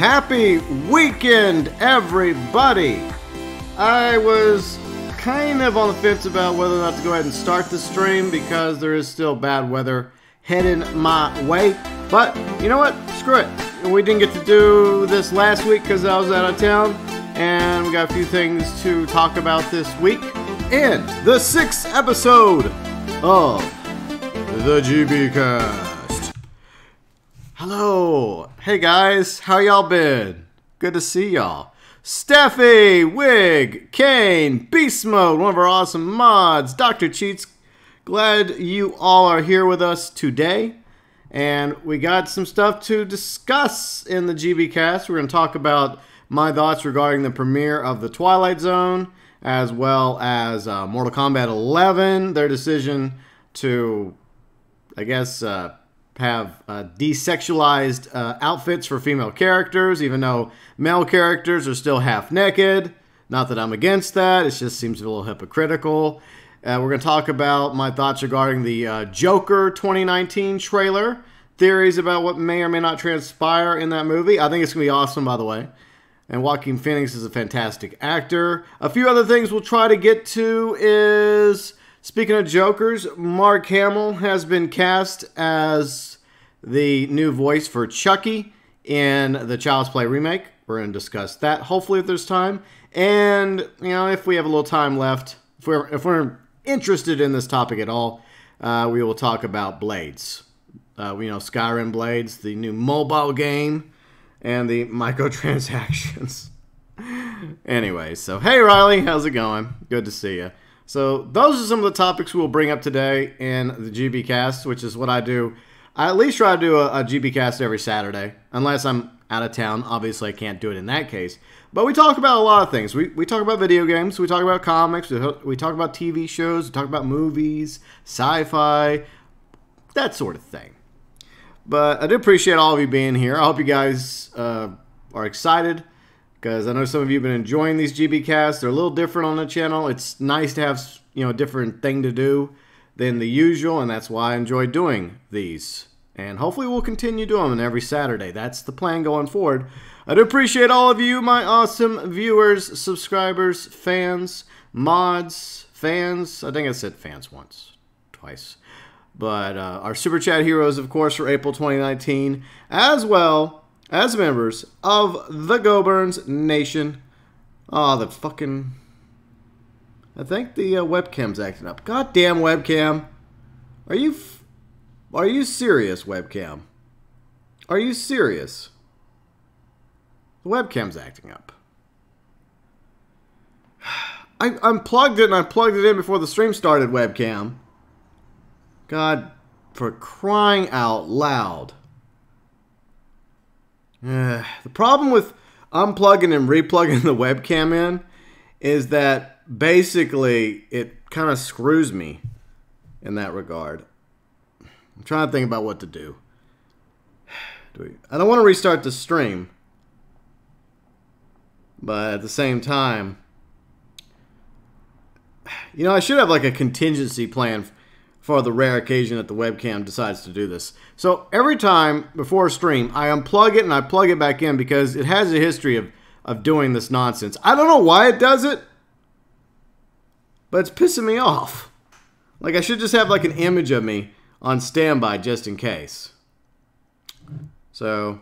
Happy weekend, everybody! I was kind of on the fence about whether or not to go ahead and start the stream because there is still bad weather heading my way. But you know what? Screw it. We didn't get to do this last week because I was out of town, and we got a few things to talk about this week in the 6th episode of the GB Cast. Hello. Hey guys, how y'all been? Good to see y'all. Steffi, Wig, Kane, Beast Mode, one of our awesome mods, Dr. Cheats. Glad you all are here with us today. And we got some stuff to discuss in the GB Cast. We're going to talk about my thoughts regarding the premiere of the Twilight Zone, as well as Mortal Kombat 11, their decision to, I guess, have desexualized outfits for female characters, even though male characters are still half naked. Not that I'm against that, it just seems a little hypocritical. We're going to talk about my thoughts regarding the Joker 2019 trailer, theories about what may or may not transpire in that movie. I think it's going to be awesome, by the way. And Joaquin Phoenix is a fantastic actor. A few other things we'll try to get to is, speaking of Jokers, Mark Hamill has been cast as the new voice for Chucky in the Child's Play remake. We're going to discuss that, hopefully, if there's time. And, you know, if we have a little time left, if we're interested in this topic at all, we will talk about Blades. Skyrim Blades, the new mobile game, and the microtransactions. Anyway, so hey Riley, how's it going? Good to see you. So those are some of the topics we'll bring up today in the GB Cast, which is what I do. I at least try to do a GB Cast every Saturday, unless I'm out of town. Obviously, I can't do it in that case. But we talk about a lot of things. We talk about video games, we talk about comics, we talk about TV shows, we talk about movies, sci-fi, that sort of thing. But I do appreciate all of you being here. I hope you guys are excited, because I know some of you have been enjoying these GB Casts. They're a little different on the channel. It's nice to have, a different thing to do than the usual, and that's why I enjoy doing these. And hopefully we'll continue doing them every Saturday. That's the plan going forward. I do appreciate all of you, my awesome viewers, subscribers, fans, mods, fans. I think I said fans once, twice. But our Super Chat heroes, of course, for April 2019, as well as members of the GeauxBurns Nation. Oh, the fucking... I think the webcam's acting up. Goddamn webcam. Are you serious, webcam? Are you serious? The webcam's acting up. I unplugged it and I plugged it in before the stream started, webcam. God, for crying out loud. The problem with unplugging and replugging the webcam in is that basically it kind of screws me in that regard. I'm trying to think about what to do. I don't want to restart the stream, but at the same time, I should have like a contingency plan for the rare occasion that the webcam decides to do this. So every time before a stream, I unplug it and I plug it back in because it has a history of doing this nonsense. I don't know why it does it, but it's pissing me off. Like, I should just have like an image of me on standby just in case. So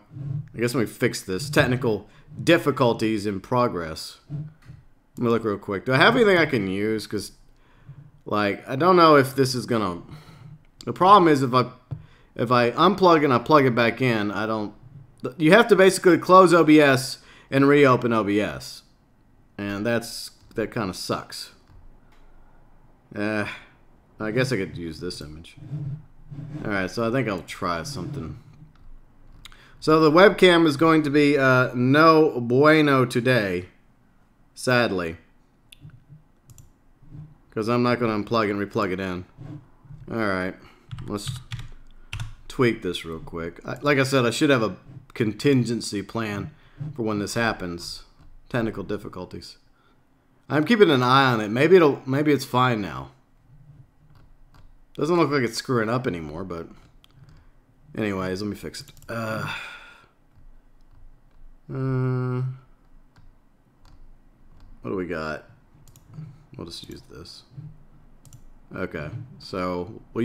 I guess let me fix this. Technical difficulties in progress. Let me look real quick. Do I have anything I can use? Because, like, I don't know if this is gonna... The problem is if I unplug and I plug it back in, I don't... You have to basically close OBS and reopen OBS. And that kind of sucks. I guess I could use this image. Alright, so I think I'll try something. So the webcam is going to be no bueno today. Sadly. Because I'm not going to unplug and replug it in. Alright. Let's tweak this real quick. Like I said, I should have a contingency plan for when this happens. Technical difficulties. I'm keeping an eye on it. Maybe it's fine now. Doesn't look like it's screwing up anymore, but anyways, let me fix it. What do we got? We'll just use this. Okay, so we're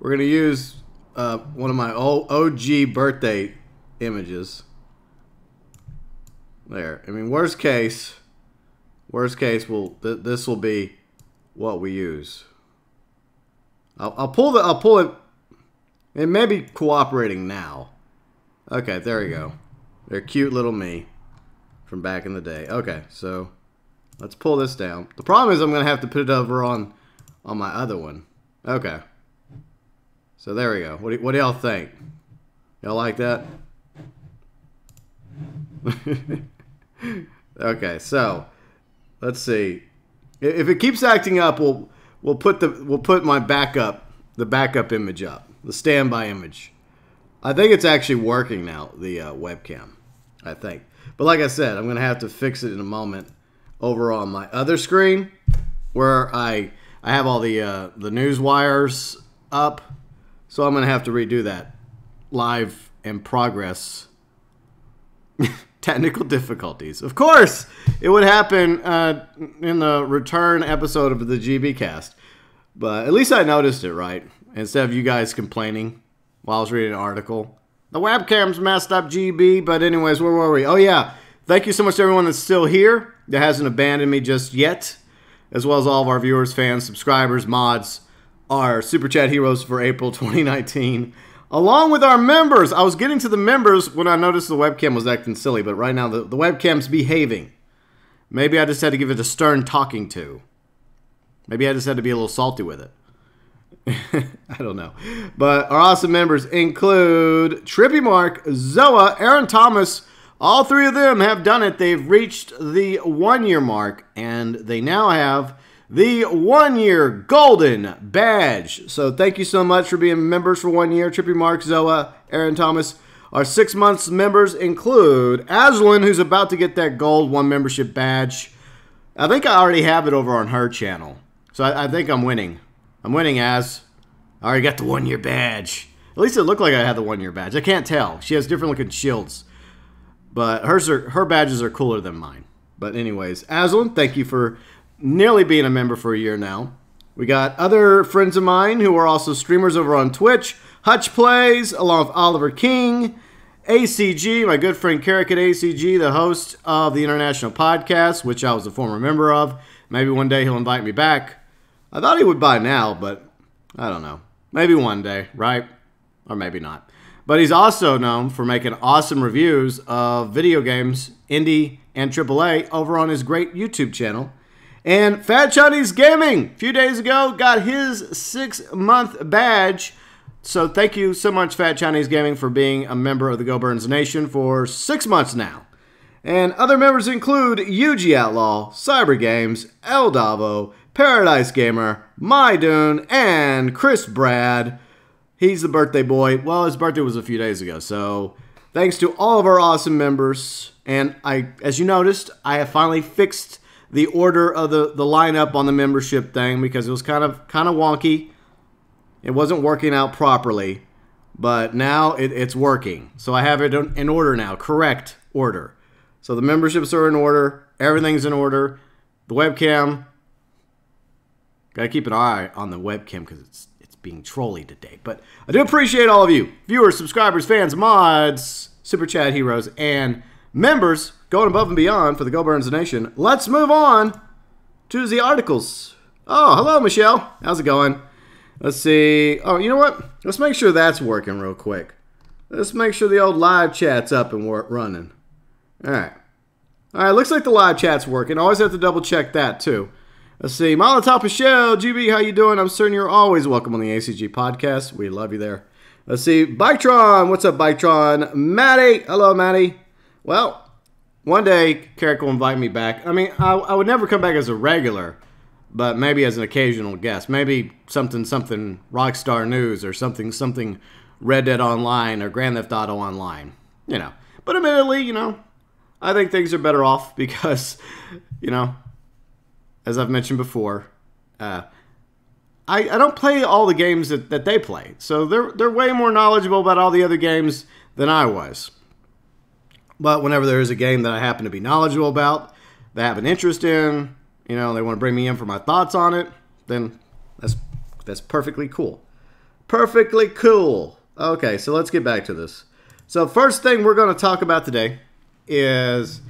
gonna use one of my old OG birthday images. There. I mean, worst case, this will be what we use. I'll pull it. It may be cooperating now. Okay, there we go. They're cute little me from back in the day. Okay, so let's pull this down. The problem is I'm gonna have to put it over on my other one. Okay. So there we go. What do y'all think? Y'all like that? Okay, so let's see. If it keeps acting up, we'll put my backup image up, the standby image. I think it's actually working now, the webcam. I think, but like I said, I'm gonna have to fix it in a moment over on my other screen where I have all the news wires up, so I'm gonna have to redo that. Live in progress. Technical difficulties. Of course, it would happen in the return episode of the GB cast. But at least I noticed it, right? Instead of you guys complaining while I was reading an article. The webcam's messed up, GB. But anyways, where were we? Oh, yeah. Thank you so much to everyone that's still here, that hasn't abandoned me just yet. As well as all of our viewers, fans, subscribers, mods, our Super Chat heroes for April 2019. Along with our members. I was getting to the members when I noticed the webcam was acting silly, but right now the webcam's behaving. Maybe I just had to give it a stern talking to. Maybe I just had to be a little salty with it. I don't know. But our awesome members include Trippy Mark, Zoa, Aaron Thomas. All three of them have done it. They've reached the 1 year mark, and they now have the 1 year golden badge. So thank you so much for being members for 1 year. Trippy Mark, Zoa, Aaron Thomas. Our 6 months members include Azralynn, who's about to get that gold 1 membership badge. I think I already have it over on her channel. So I think I'm winning. I'm winning, Az. I already got the 1 year badge. At least it looked like I had the 1 year badge. I can't tell. She has different looking shields. But her badges are cooler than mine. But anyways, Azralynn, thank you for nearly being a member for a year now. We got other friends of mine who are also streamers over on Twitch. HuttchPlays, along with Oliver King. ACG, my good friend Carrick at ACG, the host of the International Podcast, which I was a former member of. Maybe one day he'll invite me back. I thought he would by now, but I don't know. Maybe one day, right? Or maybe not. But he's also known for making awesome reviews of video games, indie and AAA, over on his great YouTube channel. And Fat Chinese Gaming, a few days ago, got his 6 month badge. So thank you so much, Fat Chinese Gaming, for being a member of the GeauxBurns Nation for 6 months now. And other members include UG Outlaw, Cyber Games, El Davo, Paradise Gamer, MyDune, and Chris Brad. He's the birthday boy. Well, his birthday was a few days ago. So thanks to all of our awesome members. And as you noticed, I have finally fixed the order of the lineup on the membership thing because it was kind of wonky. It wasn't working out properly, but now it's working. So I have it in order now, correct order. So the memberships are in order, everything's in order. The webcam, gotta keep an eye on the webcam because it's being trolly today. But I do appreciate all of you, viewers, subscribers, fans, mods, Super Chat heroes, and members going above and beyond for the GeauxBurns Nation. Let's move on to the articles. Oh, hello, Michelle. How's it going? Let's see. Oh, you know what? Let's make sure that's working real quick. Let's make sure the old live chat's up and running. All right. All right, looks like the live chat's working. Always have to double check that, too. Let's see. Molotov Shell, GB, how you doing? I'm certain you're always welcome on the ACG podcast. We love you there. Let's see. Biketron. What's up, Biketron? Maddie. Hello, Maddie. Well, one day, Carrick will invite me back. I mean, I would never come back as a regular, but maybe as an occasional guest. Maybe something Rockstar News or something Red Dead Online or Grand Theft Auto Online. You know. But admittedly, you know, I think things are better off because, you know, as I've mentioned before, I don't play all the games that they play. So they're way more knowledgeable about all the other games than I was. But whenever there is a game that I happen to be knowledgeable about, that I have an interest in, you know, they want to bring me in for my thoughts on it, then that's perfectly cool. Perfectly cool. Okay, so let's get back to this. So first thing we're going to talk about today is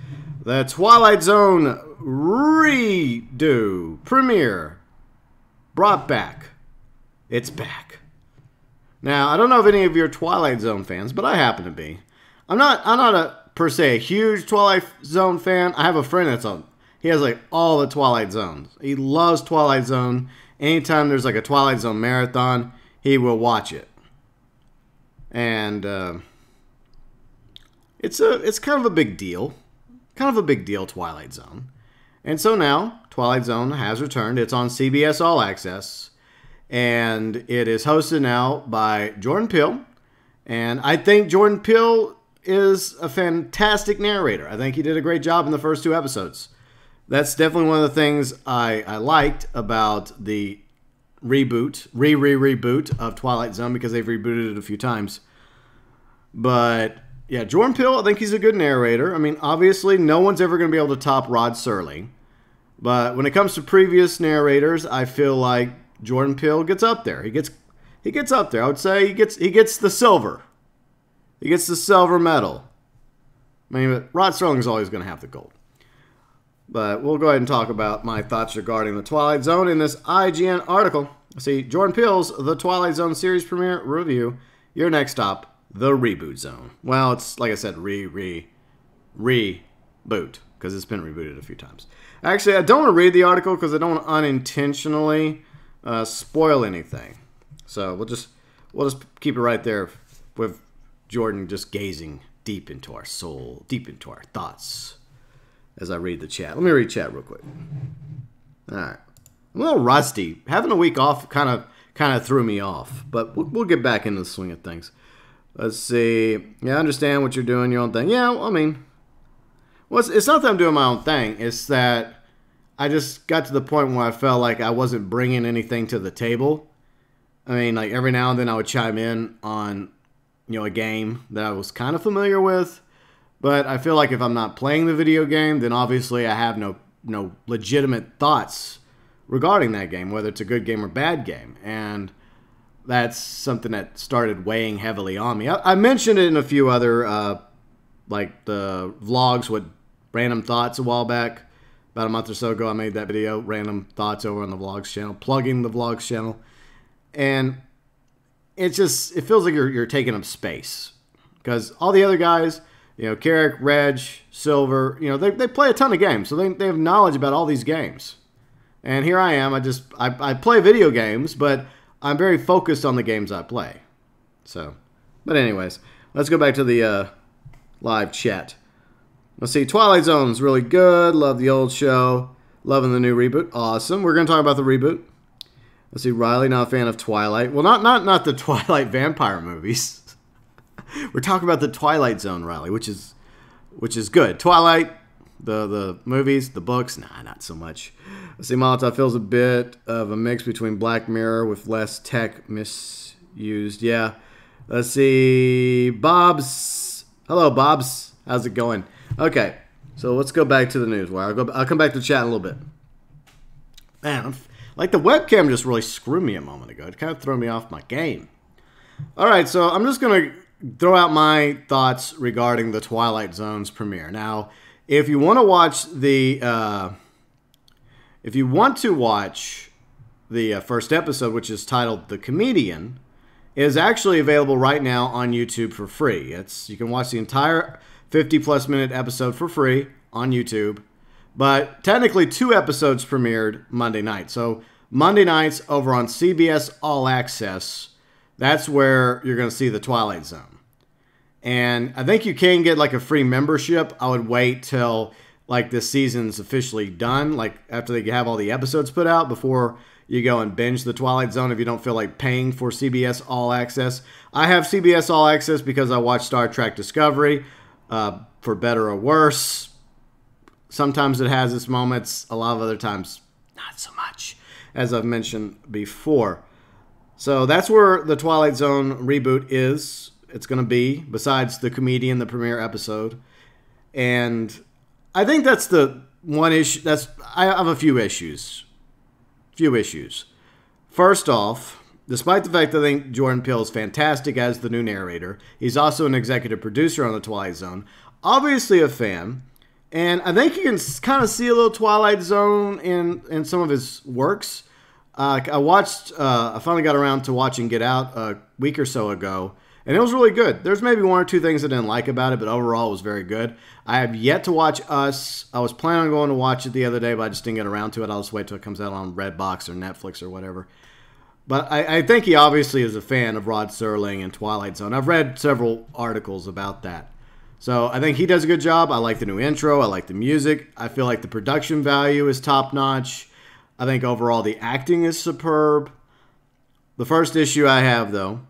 the Twilight Zone redo premiere brought back. It's back. Now, I don't know if any of you are Twilight Zone fans, but I happen to be. I'm not per se a huge Twilight Zone fan. I have a friend that's he has like all the Twilight Zones. He loves Twilight Zone. Anytime there's like a Twilight Zone marathon, he will watch it. And it's kind of a big deal. Kind of a big deal, Twilight Zone. And so now, Twilight Zone has returned. It's on CBS All Access. And it is hosted now by Jordan Peele. And I think Jordan Peele is a fantastic narrator. I think he did a great job in the first 2 episodes. That's definitely one of the things I liked about the reboot of Twilight Zone, because they've rebooted it a few times. But yeah, Jordan Peele, I think he's a good narrator. I mean, obviously, no one's ever going to be able to top Rod Serling. But when it comes to previous narrators, I feel like Jordan Peele gets up there. He gets up there. I would say he gets the silver. He gets the silver medal. I mean, but Rod Serling's always going to have the gold. But we'll go ahead and talk about my thoughts regarding the Twilight Zone in this IGN article. See, Jordan Peele's The Twilight Zone series premiere review. Your next stop, the reboot zone. Well, it's like I said, reboot, because it's been rebooted a few times. Actually, I don't want to read the article because I don't want to unintentionally spoil anything. So we'll just keep it right there with Jordan just gazing deep into our soul, deep into our thoughts as I read the chat. Let me read chat real quick. All right. I'm a little rusty. Having a week off kind of threw me off, but we'll get back into the swing of things. Let's see. Yeah, I understand what you're doing, your own thing. Yeah, well, I mean, it's not that I'm doing my own thing. It's that I just got to the point where I felt like I wasn't bringing anything to the table. I mean, like every now and then I would chime in on, you know, a game that I was kind of familiar with. But I feel like if I'm not playing the video game, then obviously I have no legitimate thoughts regarding that game, whether it's a good game or bad game. And that's something that started weighing heavily on me. I mentioned it in a few other, like the vlogs with random thoughts a while back. About a month or so ago, I made that video, random thoughts over on the vlogs channel, plugging the vlogs channel. And it feels like you're taking up space. Because all the other guys, you know, Carrick, Reg, Silver, you know, they play a ton of games. So they have knowledge about all these games. And here I am. I play video games, but I'm very focused on the games I play. So, but anyways, let's go back to the live chat. Let's see. Twilight Zone's really good. Love the old show. Loving the new reboot. Awesome. We're going to talk about the reboot. Let's see. Riley, not a fan of Twilight. Well, not the Twilight vampire movies. We're talking about the Twilight Zone, Riley, which is good. Twilight, the movies, the books, nah, not so much. Let's see, Molotov feels a bit of a mix between Black Mirror with less tech misused. Yeah. Let's see, Bob's. Hello, Bob's. How's it going? Okay, so let's go back to the news. I'll come back to chat in a little bit. Man, like the webcam just really screwed me a moment ago. It kind of threw me off my game. All right, so I'm just going to throw out my thoughts regarding the Twilight Zone's premiere. Now, if you want to watch the first episode, which is titled "The Comedian," it is actually available right now on YouTube for free. You can watch the entire 50+ minute episode for free on YouTube. But technically, 2 episodes premiered Monday night. So Monday nights over on CBS All Access. That's where you're going to see the Twilight Zone. And I think you can get like a free membership. I would wait till like this season's officially done, like after they have all the episodes put out, before you go and binge the Twilight Zone if you don't feel like paying for CBS All Access. I have CBS All Access because I watch Star Trek Discovery, for better or worse. Sometimes it has its moments, a lot of other times not so much, as I've mentioned before. So that's where the Twilight Zone reboot is. It's going to be, besides The Comedian, the premiere episode. And I think that's the one issue. I have a few issues. First off, despite the fact that I think Jordan Peele is fantastic as the new narrator, he's also an executive producer on The Twilight Zone. Obviously a fan. And I think you can kind of see a little Twilight Zone in some of his works. I finally got around to watching Get Out a week or so ago, and it was really good. There's maybe one or two things I didn't like about it, but overall it was very good. I have yet to watch Us. I was planning on going to watch it the other day, but I just didn't get around to it. I'll just wait till it comes out on Redbox or Netflix or whatever. But I think he obviously is a fan of Rod Serling and Twilight Zone. I've read several articles about that. So I think he does a good job. I like the new intro. I like the music. I feel like the production value is top-notch. I think overall the acting is superb. The first issue I have, though,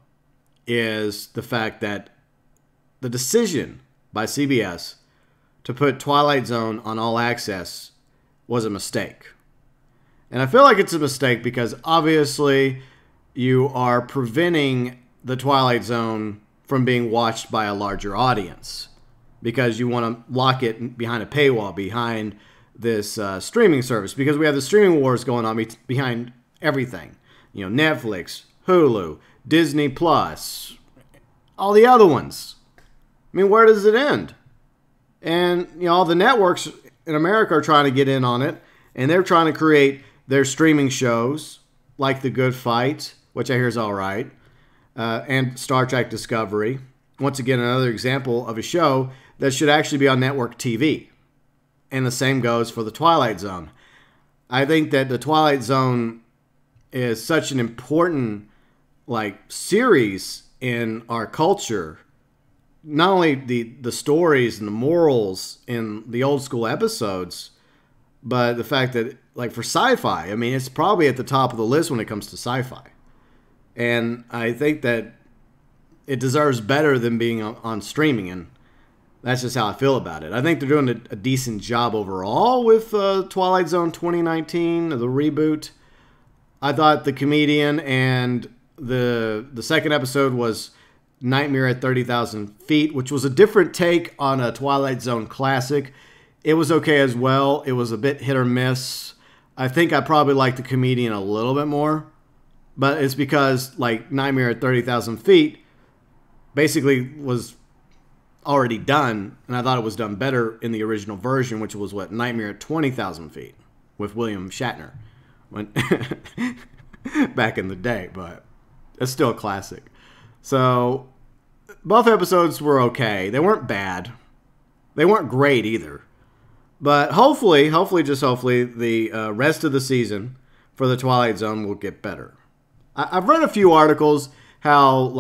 is the fact that the decision by CBS to put Twilight Zone on All Access was a mistake. And I feel like it's a mistake because obviously you are preventing the Twilight Zone from being watched by a larger audience because you want to lock it behind a paywall, behind this streaming service, because we have the streaming wars going on behind everything. You know, Netflix, Hulu, Disney Plus, all the other ones. I mean, where does it end? And, you know, all the networks in America are trying to get in on it, and they're trying to create their streaming shows, like The Good Fight, which I hear is all right, and Star Trek Discovery. Once again, another example of a show that should actually be on network TV. And the same goes for The Twilight Zone. I think that The Twilight Zone is such an important, series in our culture. Not only the stories and the morals in the old school episodes, but the fact that, for sci-fi, I mean, it's probably at the top of the list when it comes to sci-fi. And I think that it deserves better than being on streaming, and that's just how I feel about it. I think they're doing a decent job overall with Twilight Zone 2019, the reboot. I thought The Comedian and the second episode was Nightmare at 30,000 Feet, which was a different take on a Twilight Zone classic. It was okay as well. It was a bit hit or miss. I think I probably liked The Comedian a little bit more, but it's because, Nightmare at 30,000 Feet basically was already done, and I thought it was done better in the original version, which was Nightmare at 20,000 Feet with William Shatner back in the day, but it's still a classic. So both episodes were okay. They weren't bad. They weren't great either. But hopefully, the rest of the season for the Twilight Zone will get better. I've read a few articles how,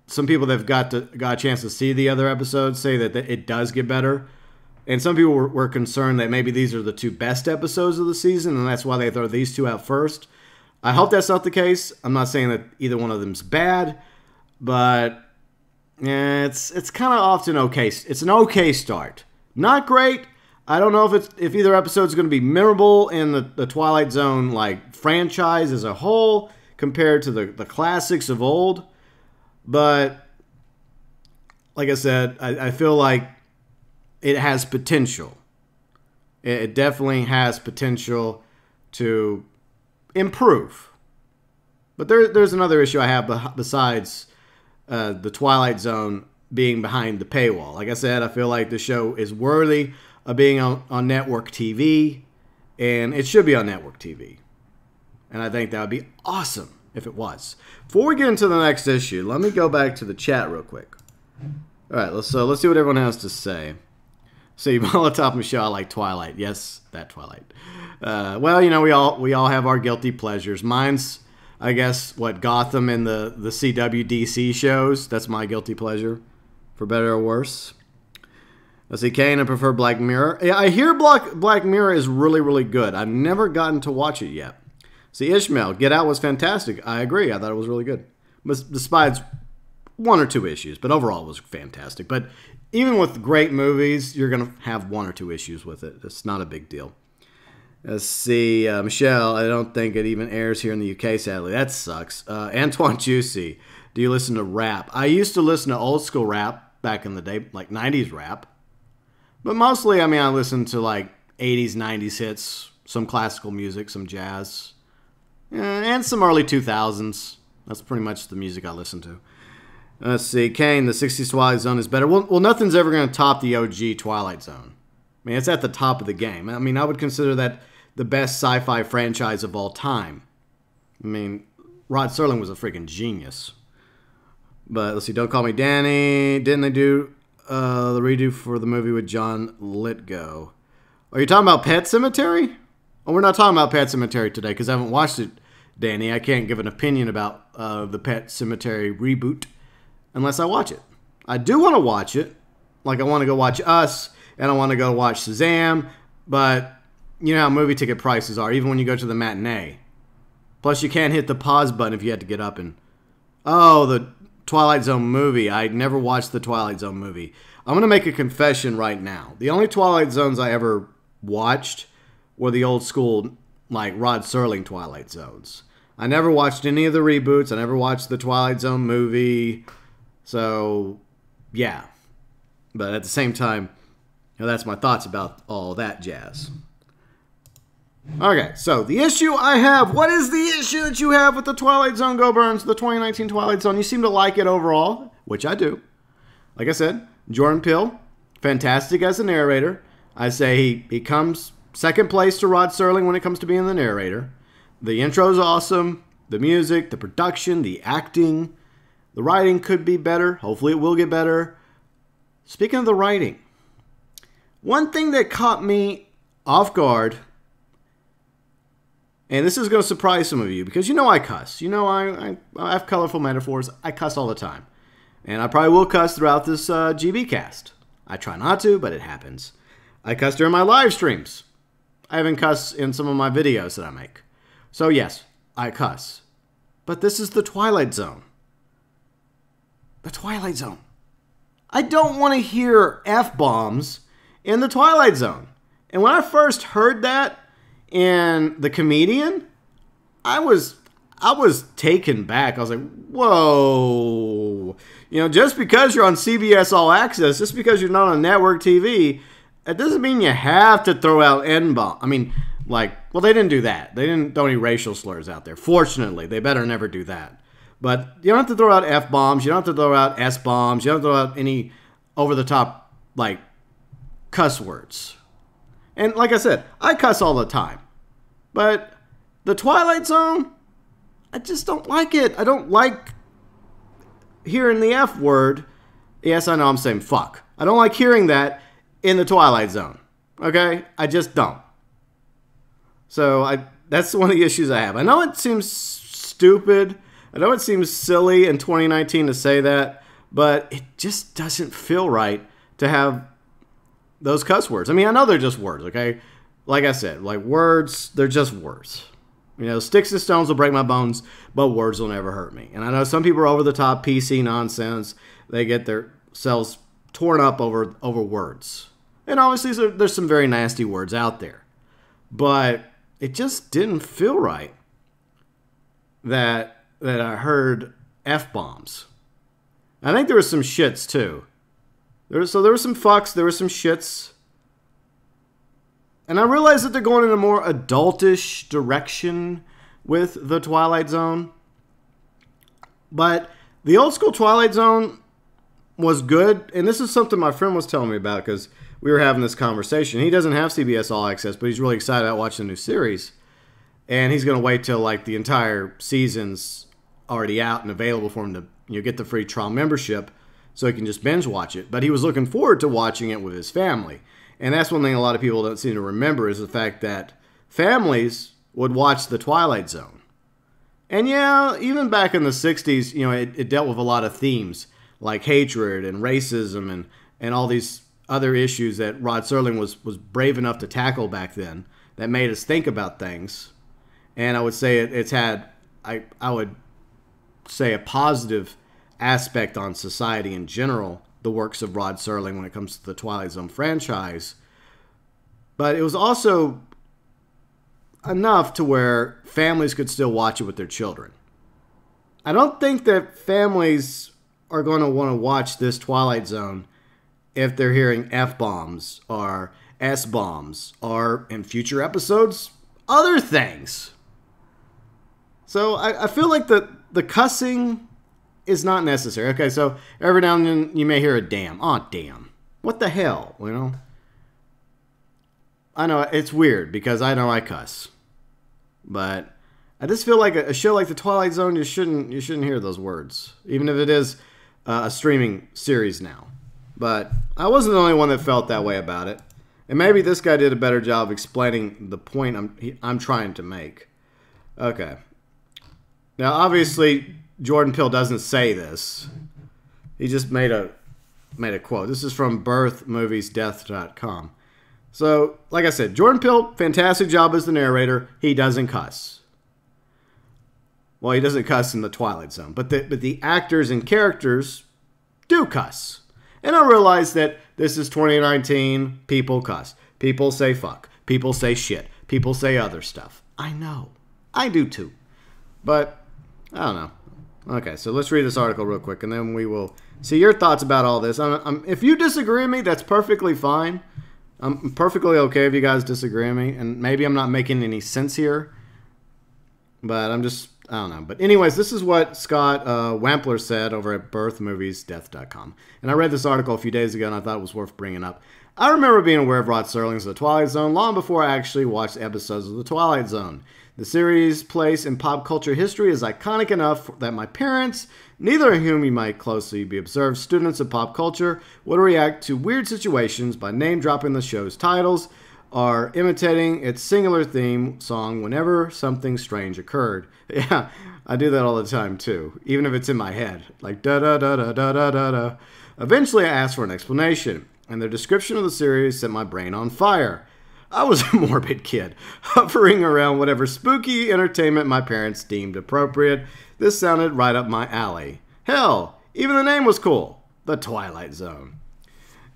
some people that have got a chance to see the other episodes say that it does get better. And some people were concerned that maybe these are the two best episodes of the season, and that's why they throw these two out first. I hope that's not the case. I'm not saying that either one of them's bad, but it's kind of often okay. It's an okay start. Not great. I don't know if either episode is going to be memorable in the Twilight Zone franchise as a whole compared to the classics of old. But like I said, I feel like it has potential. It definitely has potential to improve. But there's another issue I have besides the Twilight Zone being behind the paywall. Like I said, I feel like the show is worthy of being on network TV, and it should be on network TV. And I think that would be awesome if it was. Before we get into the next issue, let me go back to the chat real quick. All right, let's see what everyone has to say. See, Molotov Michelle, I like Twilight. Yes, that Twilight. Well, we all have our guilty pleasures. Mine's, I guess, Gotham and the CW DC shows. That's my guilty pleasure, for better or worse. Let's see, Kane, I prefer Black Mirror. Yeah, I hear Black Mirror is really, really good. I've never gotten to watch it yet. See, Ishmael, Get Out was fantastic. I agree. I thought it was really good. Despite one or two issues, but overall it was fantastic. But even with great movies, you're going to have one or two issues with it. It's not a big deal. Let's see, Michelle, I don't think it even airs here in the UK, sadly. That sucks. Antoine Juicy, do you listen to rap? I used to listen to old school rap back in the day, 90s rap. But mostly, I mean, I listen to like 80s, 90s hits, some classical music, some jazz, and some early 2000s. That's pretty much the music I listen to. Let's see. Kane, the 60s Twilight Zone is better. Well, nothing's ever going to top the OG Twilight Zone. I mean, it's at the top of the game. I mean, I would consider that the best sci-fi franchise of all time. I mean, Rod Serling was a freaking genius. But let's see. Don't Call Me Danny. Didn't they do the redo for the movie with John Lithgow? Are you talking about Pet Sematary? Oh, we're not talking about Pet Sematary today because I haven't watched it, Danny. I can't give an opinion about the Pet Sematary reboot unless I watch it. I do want to watch it. Like, I want to go watch Us, and I want to go watch Shazam, but you know how movie ticket prices are, even when you go to the matinee. Plus, you can't hit the pause button if you had to get up and... Oh, the Twilight Zone movie. I never watched the Twilight Zone movie. I'm going to make a confession right now. The only Twilight Zones I ever watched were the old school, like, Rod Serling Twilight Zones. I never watched any of the reboots. I never watched the Twilight Zone movie. So, yeah. But at the same time, you know, that's my thoughts about all that jazz. Okay, so the issue I have. What is the issue that you have with the Twilight Zone GeauxBurns, the 2019 Twilight Zone? You seem to like it overall, which I do. Like I said, Jordan Peele, fantastic as a narrator. I say he comes second place to Rod Serling when it comes to being the narrator. The intro's awesome. The music, the production, the acting. The writing could be better. Hopefully it will get better. Speaking of the writing, one thing that caught me off guard, and this is going to surprise some of you, because you know I cuss. You know I have colorful metaphors. I cuss all the time. And I probably will cuss throughout this GB cast. I try not to, but it happens. I cuss during my live streams. I even cuss in some of my videos that I make. So yes, I cuss. But this is the Twilight Zone. The Twilight Zone. I don't want to hear F-bombs in the Twilight Zone. And when I first heard that in The Comedian, I was taken back. I was like, whoa. You know, just because you're on CBS All Access, just because you're not on network TV, that doesn't mean you have to throw out N-bomb. I mean, like, well, they didn't do that. They didn't throw any racial slurs out there. Fortunately, they better never do that. But you don't have to throw out F-bombs. You don't have to throw out S-bombs. You don't have to throw out any over-the-top, like, cuss words. And like I said, I cuss all the time. But the Twilight Zone, I just don't like it. I don't like hearing the F word. Yes, I know I'm saying fuck. I don't like hearing that in the Twilight Zone. Okay? I just don't. So that's one of the issues I have. I know it seems stupid. I know it seems silly in 2019 to say that, but it just doesn't feel right to have those cuss words. I mean, I know they're just words, okay? Like I said, like words, they're just words. You know, sticks and stones will break my bones, but words will never hurt me. And I know some people are over the top PC nonsense. They get their selves torn up over words. And obviously there's some very nasty words out there. But it just didn't feel right that I heard F-bombs. I think there were some shits too. There were some fucks, there were some shits. And I realize that they're going in a more adultish direction with the Twilight Zone. But the old school Twilight Zone was good. And this is something my friend was telling me about because we were having this conversation. He doesn't have CBS All Access, but he's really excited about watching the new series. And he's going to wait till like the entire season's already out and available for him to get the free trial membership so he can just binge watch it. But he was looking forward to watching it with his family. And that's one thing a lot of people don't seem to remember is the fact that families would watch the Twilight Zone. And yeah, even back in the 60s, you know, it dealt with a lot of themes like hatred and racism and all these other issues that Rod Serling was brave enough to tackle back then that made us think about things. And I would say it's had, I would say, a positive aspect on society in general, the works of Rod Serling when it comes to the Twilight Zone franchise. But it was also enough to where families could still watch it with their children. I don't think that families are going to want to watch this Twilight Zone if they're hearing F-bombs or S-bombs or, in future episodes, other things. So I feel like the cussing is not necessary. Okay, so every now and then you may hear a damn. Oh, damn. What the hell, you know? I know it's weird because I know I cuss. But I just feel like a show like The Twilight Zone, you shouldn't hear those words. Even if it is a streaming series now. But I wasn't the only one that felt that way about it. And maybe this guy did a better job explaining the point I'm trying to make. Okay. Now, obviously, Jordan Peele doesn't say this. He just made a quote. This is from birthmoviesdeath.com. So, like I said, Jordan Peele, fantastic job as the narrator. He doesn't cuss. Well, he doesn't cuss in The Twilight Zone. But the actors and characters do cuss. And I realize that this is 2019. People cuss. People say fuck. People say shit. People say other stuff. I know. I do too. But, I don't know. Okay, so let's read this article real quick, and then we will see your thoughts about all this. If you disagree with me, that's perfectly fine. I'm perfectly okay if you guys disagree with me, and maybe I'm not making any sense here, but I don't know. But anyways, this is what Scott Wampler said over at birthmoviesdeath.com. And I read this article a few days ago, and I thought it was worth bringing up. I remember being aware of Rod Serling's The Twilight Zone long before I actually watched episodes of The Twilight Zone. The series' place in pop culture history is iconic enough that my parents, neither of whom you might closely be observed students of pop culture, would react to weird situations by name-dropping the show's titles or imitating its singular theme song whenever something strange occurred. Yeah, I do that all the time too, even if it's in my head, like da-da-da-da-da-da-da. Eventually I asked for an explanation, and their description of the series set my brain on fire. I was a morbid kid, hovering around whatever spooky entertainment my parents deemed appropriate. This sounded right up my alley. Hell, even the name was cool. The Twilight Zone.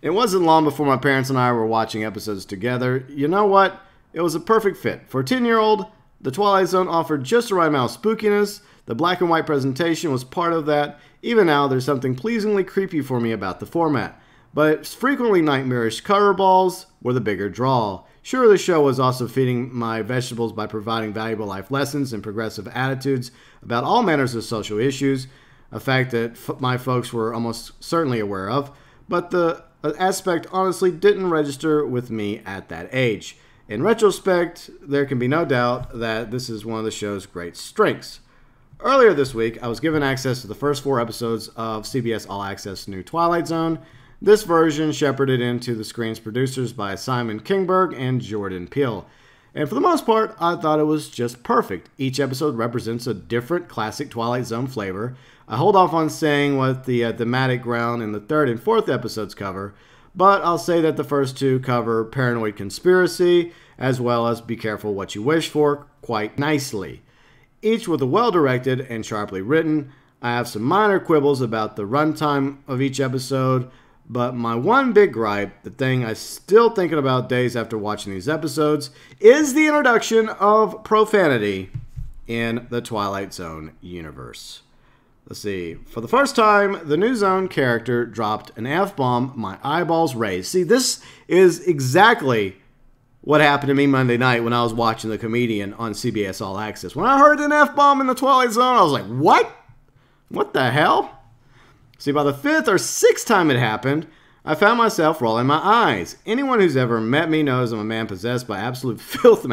It wasn't long before my parents and I were watching episodes together. You know what? It was a perfect fit. For a 10-year-old, The Twilight Zone offered just the right amount of spookiness. The black and white presentation was part of that. Even now, there's something pleasingly creepy for me about the format. But its frequently nightmarish curveballs were the bigger draw. Sure, the show was also feeding my vegetables by providing valuable life lessons and progressive attitudes about all manners of social issues, a fact that my folks were almost certainly aware of, but the aspect honestly didn't register with me at that age. In retrospect, there can be no doubt that this is one of the show's great strengths. Earlier this week, I was given access to the first 4 episodes of CBS All Access' new Twilight Zone. This version shepherded into the screen's producers by Simon Kinberg and Jordan Peele. And for the most part, I thought it was just perfect. Each episode represents a different classic Twilight Zone flavor. I hold off on saying what the thematic ground in the 3rd and 4th episodes cover, but I'll say that the first 2 cover paranoid conspiracy, as well as be careful what you wish for, quite nicely. Each with a well-directed and sharply written. I have some minor quibbles about the runtime of each episode, but my one big gripe, the thing I'm still thinking about days after watching these episodes, is the introduction of profanity in the Twilight Zone universe. Let's see. For the first time, the new Zone character dropped an F-bomb. My eyeballs raised. See, this is exactly what happened to me Monday night when I was watching The Comedian on CBS All Access. When I heard an F-bomb in the Twilight Zone, I was like, what? What the hell? See, by the 5th or 6th time it happened, I found myself rolling my eyes. Anyone who's ever met me knows I'm a man possessed by absolute filth,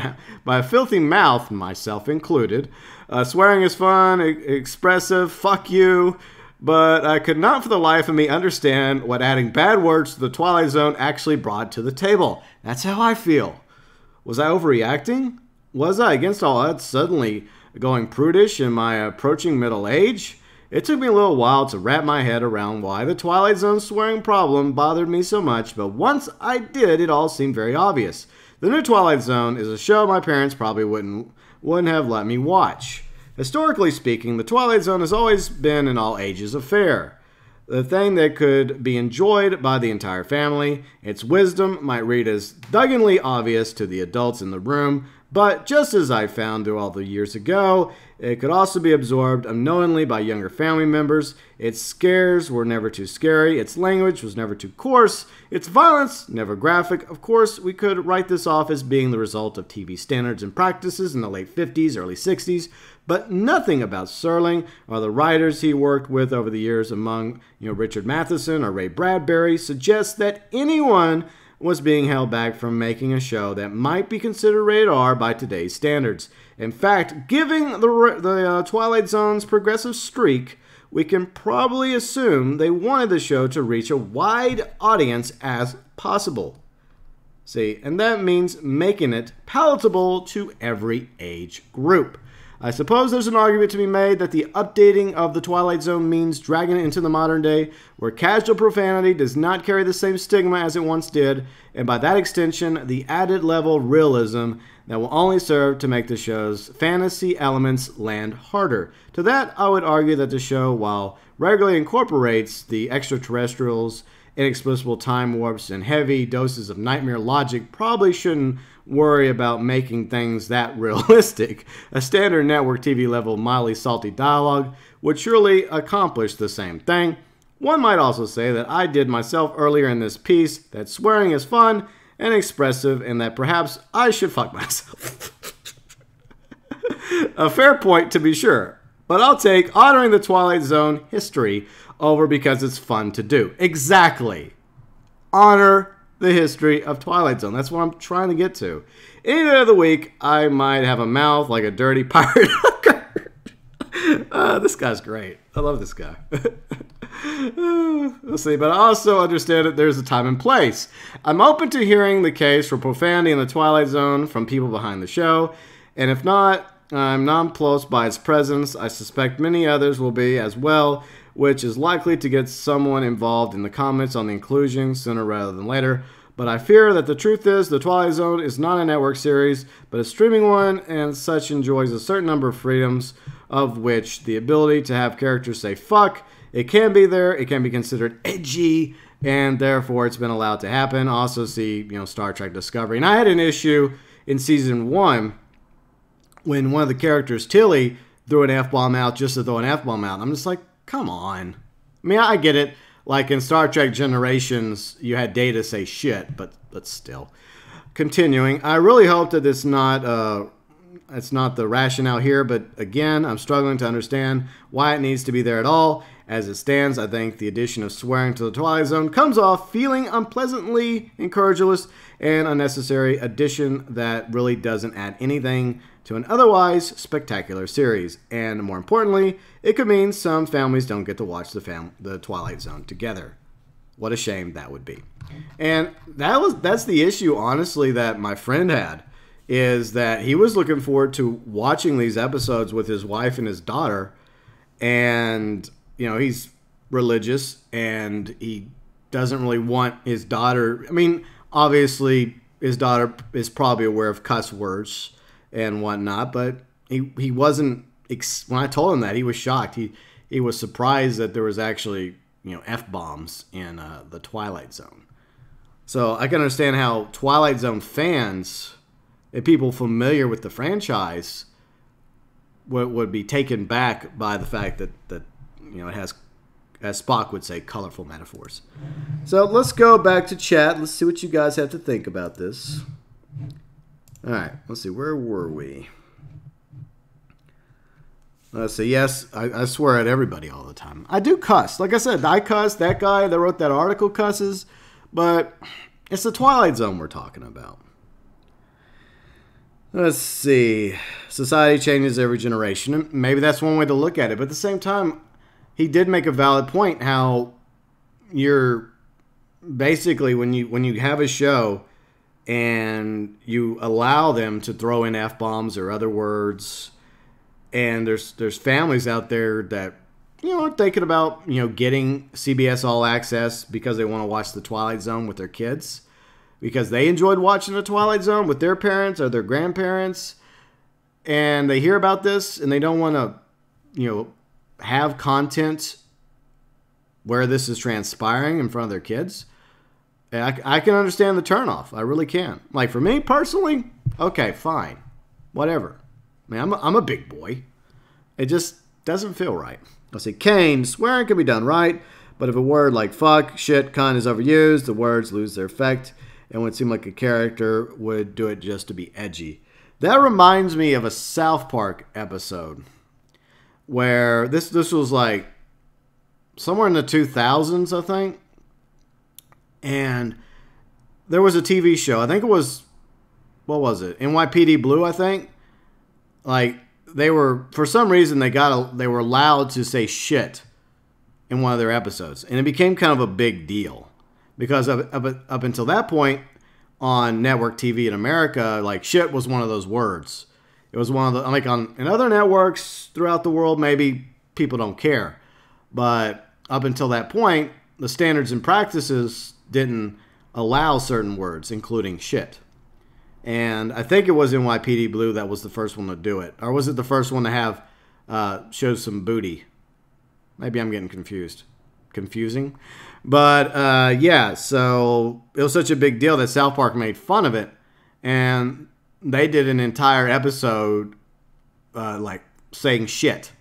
by a filthy mouth, myself included. Swearing is fun, expressive, fuck you, but I could not for the life of me understand what adding bad words to the Twilight Zone actually brought to the table. That's how I feel. Was I overreacting? Was I, against all odds, suddenly going prudish in my approaching middle age? It took me a little while to wrap my head around why the Twilight Zone swearing problem bothered me so much, but once I did, it all seemed very obvious. The new Twilight Zone is a show my parents probably wouldn't have let me watch. Historically speaking, the Twilight Zone has always been an all-ages affair. The thing that could be enjoyed by the entire family. Its wisdom might read as dugganly obvious to the adults in the room, But just as I found through all the years ago, it could also be absorbed unknowingly by younger family members. Its scares were never too scary. Its language was never too coarse. Its violence, never graphic. Of course, we could write this off as being the result of TV standards and practices in the late 50s, early 60s. But nothing about Serling or the writers he worked with over the years among Richard Matheson or Ray Bradbury suggests that anyone was being held back from making a show that might be considered rated R by today's standards. In fact, given the Twilight Zone's progressive streak, we can probably assume they wanted the show to reach a wide audience as possible. See, and that means making it palatable to every age group. I suppose there's an argument to be made that the updating of the Twilight Zone means dragging it into the modern day, where casual profanity does not carry the same stigma as it once did, and by that extension, the added level of realism that will only serve to make the show's fantasy elements land harder. To that, I would argue that the show, while regularly incorporates the extraterrestrials, inexplicable time warps, and heavy doses of nightmare logic, probably shouldn't worry about making things that realistic. A standard network TV level mildly salty dialogue would surely accomplish the same thing. One might also say that I did myself earlier in this piece that swearing is fun and expressive and that perhaps I should fuck myself. A fair point to be sure, but I'll take honoring the Twilight Zone history over because it's fun to do. Exactly. Honor the history of Twilight Zone. That's what I'm trying to get to. Any day of the week, I might have a mouth like a dirty pirate hooker. This guy's great. I love this guy. We'll see, but I also understand that there's a time and place. I'm open to hearing the case for profanity in the Twilight Zone from people behind the show, and if not, I'm nonplussed by its presence. I suspect many others will be as well, which is likely to get someone involved in the comments on the inclusion sooner rather than later. But I fear that the truth is the Twilight Zone is not a network series, but a streaming one, and such enjoys a certain number of freedoms, of which the ability to have characters say fuck, it can be there, it can be considered edgy, and therefore it's been allowed to happen. Also see, Star Trek Discovery. And I had an issue in season 1 when one of the characters, Tilly, threw an F-bomb out just to throw an F-bomb out. I'm just like, come on. I mean, I get it. Like in Star Trek Generations, you had Data say shit, but still. Continuing, I really hope that it's not the rationale here, but again, I'm struggling to understand why it needs to be there at all. As it stands, I think the addition of swearing to the Twilight Zone comes off feeling unpleasantly incredulous and unnecessary addition that really doesn't add anything to an otherwise spectacular series. And more importantly, it could mean some families don't get to watch the Twilight Zone together. What a shame that would be. And that's the issue, honestly, that my friend had, is that he was looking forward to watching these episodes with his wife and his daughter, and he's religious and he doesn't really want his daughter. I mean, obviously his daughter is probably aware of cuss words and whatnot, but he wasn't. When I told him that, he was shocked. He was surprised that there was actually F-bombs in the Twilight Zone. So I can understand how Twilight Zone fans and people familiar with the franchise would be taken back by the fact that it has, as Spock would say, colorful metaphors. So let's go back to chat. Let's see what you guys have to think about this. All right, let's see. Where were we? Let's see. Yes, I swear at everybody all the time. I do cuss. Like I said, I cuss. That guy that wrote that article cusses. But it's the Twilight Zone we're talking about. Let's see. Society changes every generation. And maybe that's one way to look at it. But at the same time, he did make a valid point how you're basically, when you have a show and you allow them to throw in F-bombs or other words, and there's families out there that are thinking about getting CBS All Access because they want to watch the Twilight Zone with their kids, because they enjoyed watching the Twilight Zone with their parents or their grandparents, and they hear about this and they don't want to have content where this is transpiring in front of their kids. I can understand the turnoff. I really can. Like for me personally, okay, fine. whatever. I mean, I'm a big boy. It just doesn't feel right. Let's see. Kane, swearing can be done right, but if a word like fuck, shit, cunt is overused, the words lose their effect, and would seem like a character would do it just to be edgy. That reminds me of a South Park episode where this was like somewhere in the 2000s, I think. And there was a TV show. I think it was, what was it? NYPD Blue, I think. Like, they were, for some reason, they were allowed to say shit in one of their episodes. And it became kind of a big deal. Because up until that point, on network TV in America, like, shit was one of those words. It was one of the, like, in other networks throughout the world, maybe people don't care. But up until that point, the standards and practices didn't allow certain words, including shit. And I think it was NYPD Blue that was the first one to do it. Or was it the first one to have show some booty? Maybe I'm getting confused. Confusing? But yeah, so it was such a big deal that South Park made fun of it. And they did an entire episode like saying shit.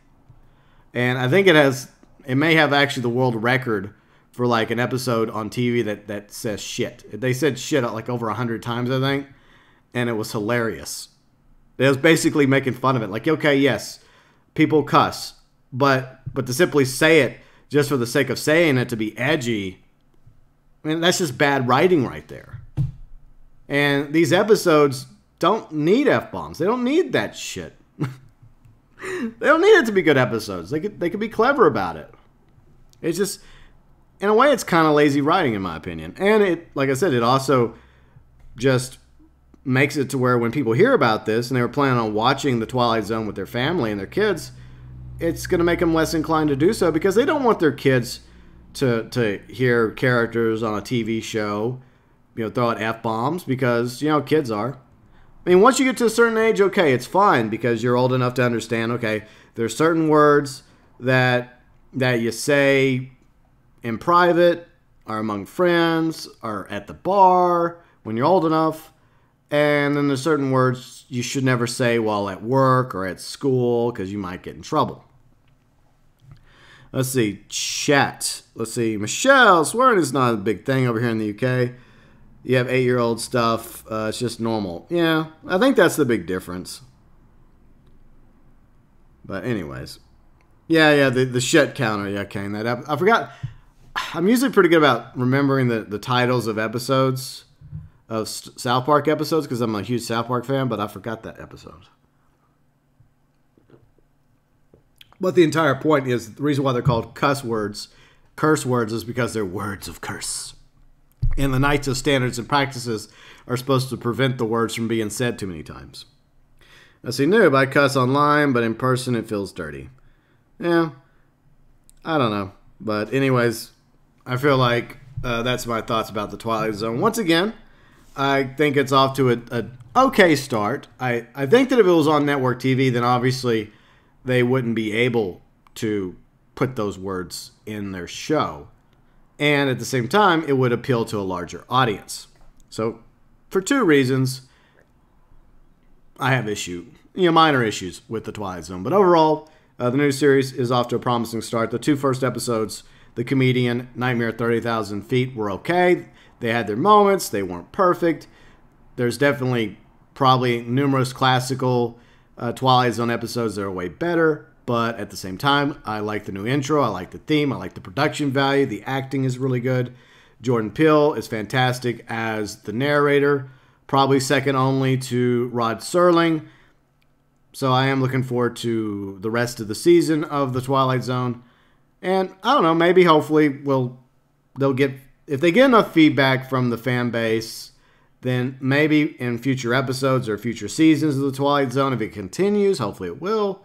And I think it may have actually the world record for like an episode on TV that says shit. They said shit like over 100 times, I think. And it was hilarious. It was basically making fun of it. Like, okay, yes, people cuss. But to simply say it just for the sake of saying it to be edgy, I mean, that's just bad writing right there. And these episodes don't need F-bombs. They don't need that shit. They don't need it to be good episodes. They could be clever about it. It's just, in a way, it's kind of lazy writing, in my opinion. And it, like I said, it also just makes it to where when people hear about this and they were planning on watching The Twilight Zone with their family and their kids, it's going to make them less inclined to do so because they don't want their kids to hear characters on a TV show, throw out F-bombs because, kids are. I mean, once you get to a certain age, okay, it's fine because you're old enough to understand, okay, there's certain words that you say in private or among friends or at the bar when you're old enough. And then there's certain words you should never say while at work or at school because you might get in trouble. Let's see. Chat. Let's see. Michelle, swearing is not a big thing over here in the UK. You have 8-year-old stuff. It's just normal. Yeah, I think that's the big difference. But anyways. Yeah, the shit counter. Yeah, Kane. I forgot. I'm usually pretty good about remembering the titles of episodes. Of South Park episodes because I'm a huge South Park fan, but I forgot that episode. But the entire point is the reason why they're called curse words, is because they're words of curse. And the Knights of Standards and Practices are supposed to prevent the words from being said too many times. I see, noob, I cuss online, but in person it feels dirty. Yeah, I don't know. But anyways, I feel like that's my thoughts about the Twilight Zone. Once again, I think it's off to an okay start. I think that if it was on network TV, then obviously they wouldn't be able to put those words in their show. And at the same time, it would appeal to a larger audience. So, for 2 reasons, I have minor issues with the Twilight Zone. But overall, the new series is off to a promising start. The 2 first episodes, The Comedian, Nightmare at 30,000 Feet, were okay. They had their moments. They weren't perfect. There's definitely probably numerous classical Twilight Zone episodes that are way better. But at the same time, I like the new intro. I like the theme. I like the production value. The acting is really good. Jordan Peele is fantastic as the narrator. Probably second only to Rod Serling. So I am looking forward to the rest of the season of The Twilight Zone. And I don't know, maybe hopefully they'll get, if they get enough feedback from the fan base, then maybe in future episodes or future seasons of The Twilight Zone, if it continues, hopefully it will.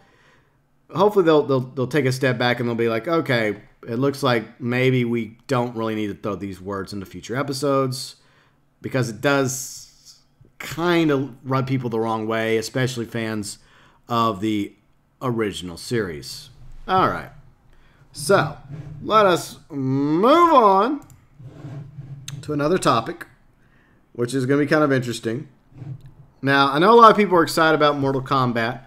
Hopefully they'll take a step back and they'll be like, okay, it looks like maybe we don't really need to throw these words into future episodes because it does kind of rub people the wrong way, especially fans of the original series. All right. So, let us move on to another topic, which is going to be kind of interesting. Now, I know a lot of people are excited about Mortal Kombat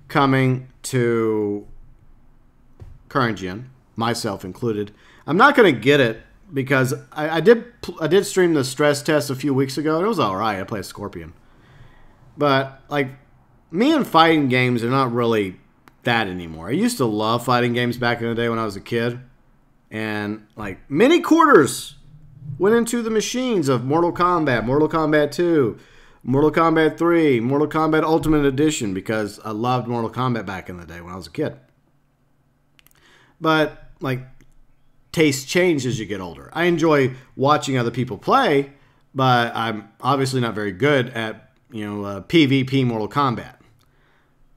coming to current gen, myself included. I'm not going to get it because I did stream the stress test a few weeks ago, and it was alright. I played Scorpion. But, like, me and fighting games are not really that anymore. I used to love fighting games back in the day when I was a kid. And, like, many quarters went into the machines of Mortal Kombat, Mortal Kombat 2, Mortal Kombat 3, Mortal Kombat Ultimate Edition, because I loved Mortal Kombat back in the day when I was a kid. But, like, tastes change as you get older. I enjoy watching other people play, but I'm obviously not very good at, PvP Mortal Kombat.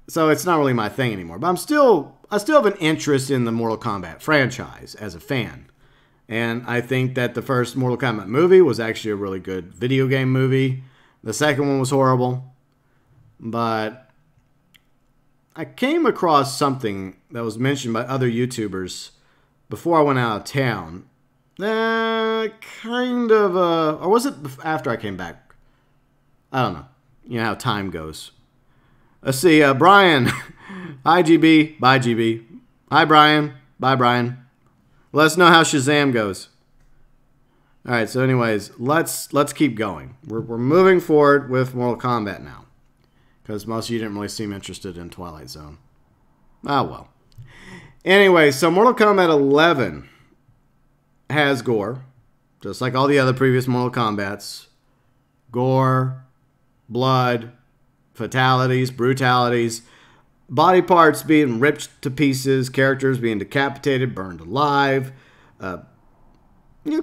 So it's not really my thing anymore. But I still have an interest in the Mortal Kombat franchise as a fan. And I think that the first Mortal Kombat movie was actually a really good video game movie. The second one was horrible. But I came across something that was mentioned by other YouTubers before I went out of town. Or was it after I came back? I don't know. You know how time goes. Let's see, Brian. Hi, GB. Bye, GB. Hi, Brian. Bye, Brian. Let us know how Shazam goes. All right, so anyways, let's keep going. We're moving forward with Mortal Kombat now. Because most of you didn't really seem interested in Twilight Zone. Ah, well. Anyway, so Mortal Kombat 11 has gore. Just like all the other previous Mortal Kombats. Gore, blood, fatalities, brutalities, body parts being ripped to pieces, characters being decapitated, burned alive,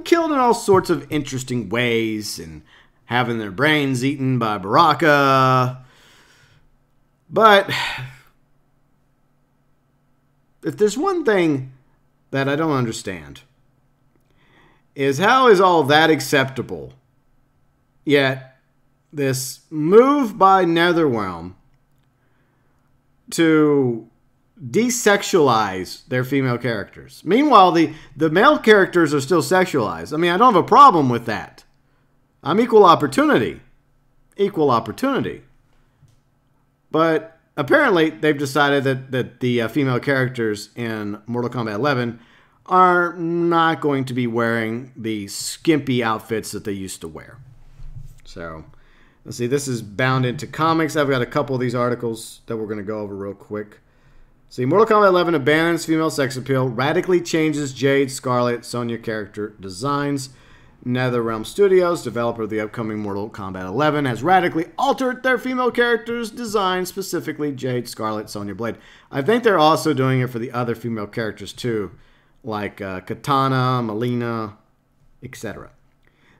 killed in all sorts of interesting ways, and having their brains eaten by Baraka. But if there's one thing that I don't understand, is how is all that acceptable, yet this move by NetherRealm to desexualize their female characters. Meanwhile, the male characters are still sexualized. I mean, I don't have a problem with that. I'm equal opportunity. Equal opportunity. But apparently, they've decided that the female characters in Mortal Kombat 11 are not going to be wearing the skimpy outfits that they used to wear. So, let's see, this is bound into comics. I've got a couple of these articles that we're going to go over real quick. See, Mortal Kombat 11 abandons female sex appeal, radically changes Jade, Scarlet, Sonya character designs. NetherRealm Studios, developer of the upcoming Mortal Kombat 11, has radically altered their female characters' design, specifically Jade, Scarlet, Sonya Blade. I think they're also doing it for the other female characters too, like Katana, Melina, etc.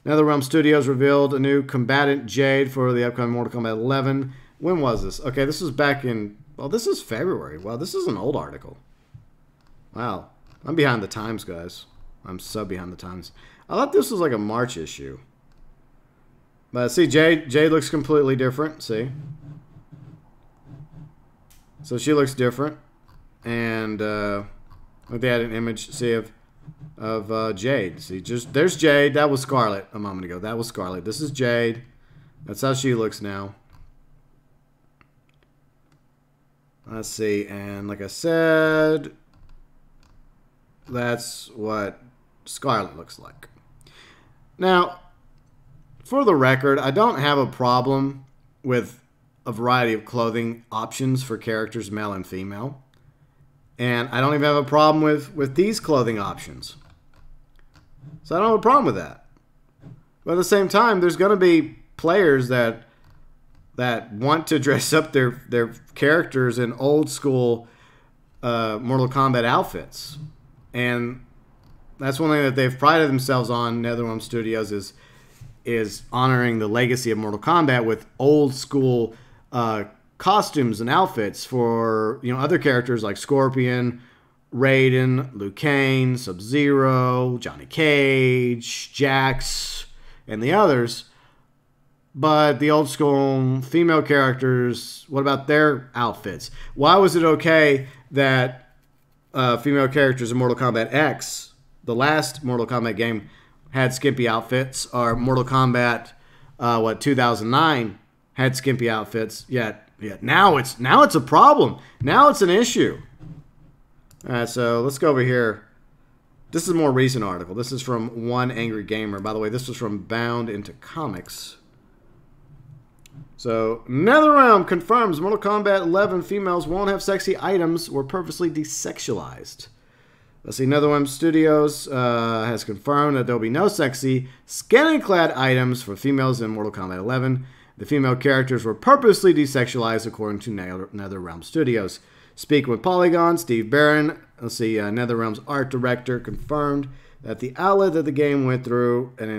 NetherRealm Studios revealed a new combatant Jade for the upcoming Mortal Kombat 11. When was this? Okay, this was back in... Well, this is February. Wow, this is an old article. Wow. I'm behind the times, guys. I'm so behind the times. I thought this was like a March issue. But see, Jade looks completely different. See? So she looks different. And they had an image, see, of Jade. See, there's Jade. That was Scarlet a moment ago. That was Scarlet. This is Jade. That's how she looks now. Let's see. And like I said, that's what Scarlet looks like. Now, for the record, I don't have a problem with a variety of clothing options for characters, male and female. And I don't even have a problem with these clothing options. So I don't have a problem with that. But at the same time, there's going to be players that want to dress up their characters in old school Mortal Kombat outfits. And that's one thing that they've prided themselves on, NetherRealm Studios, is honoring the legacy of Mortal Kombat with old school costumes and outfits for other characters like Scorpion, Raiden, Liu Kang, Sub-Zero, Johnny Cage, Jax, and the others. But the old school female characters, what about their outfits? Why was it okay that female characters in Mortal Kombat X, the last Mortal Kombat game, had skimpy outfits, or Mortal Kombat 2009 had skimpy outfits. Yet now it's a problem. Now it's an issue. All right, so let's go over here. This is a more recent article. This is from One Angry Gamer. By the way, this was from Bound into Comics. So, NetherRealm confirms Mortal Kombat 11 females won't have sexy items or purposely desexualized. Let's see, NetherRealm Studios has confirmed that there will be no sexy, skin-clad items for females in Mortal Kombat 11. The female characters were purposely desexualized, according to NetherRealm Studios. Speaking with Polygon, Steve Barron, let's see, NetherRealm's art director, confirmed that the outlet that the game went through an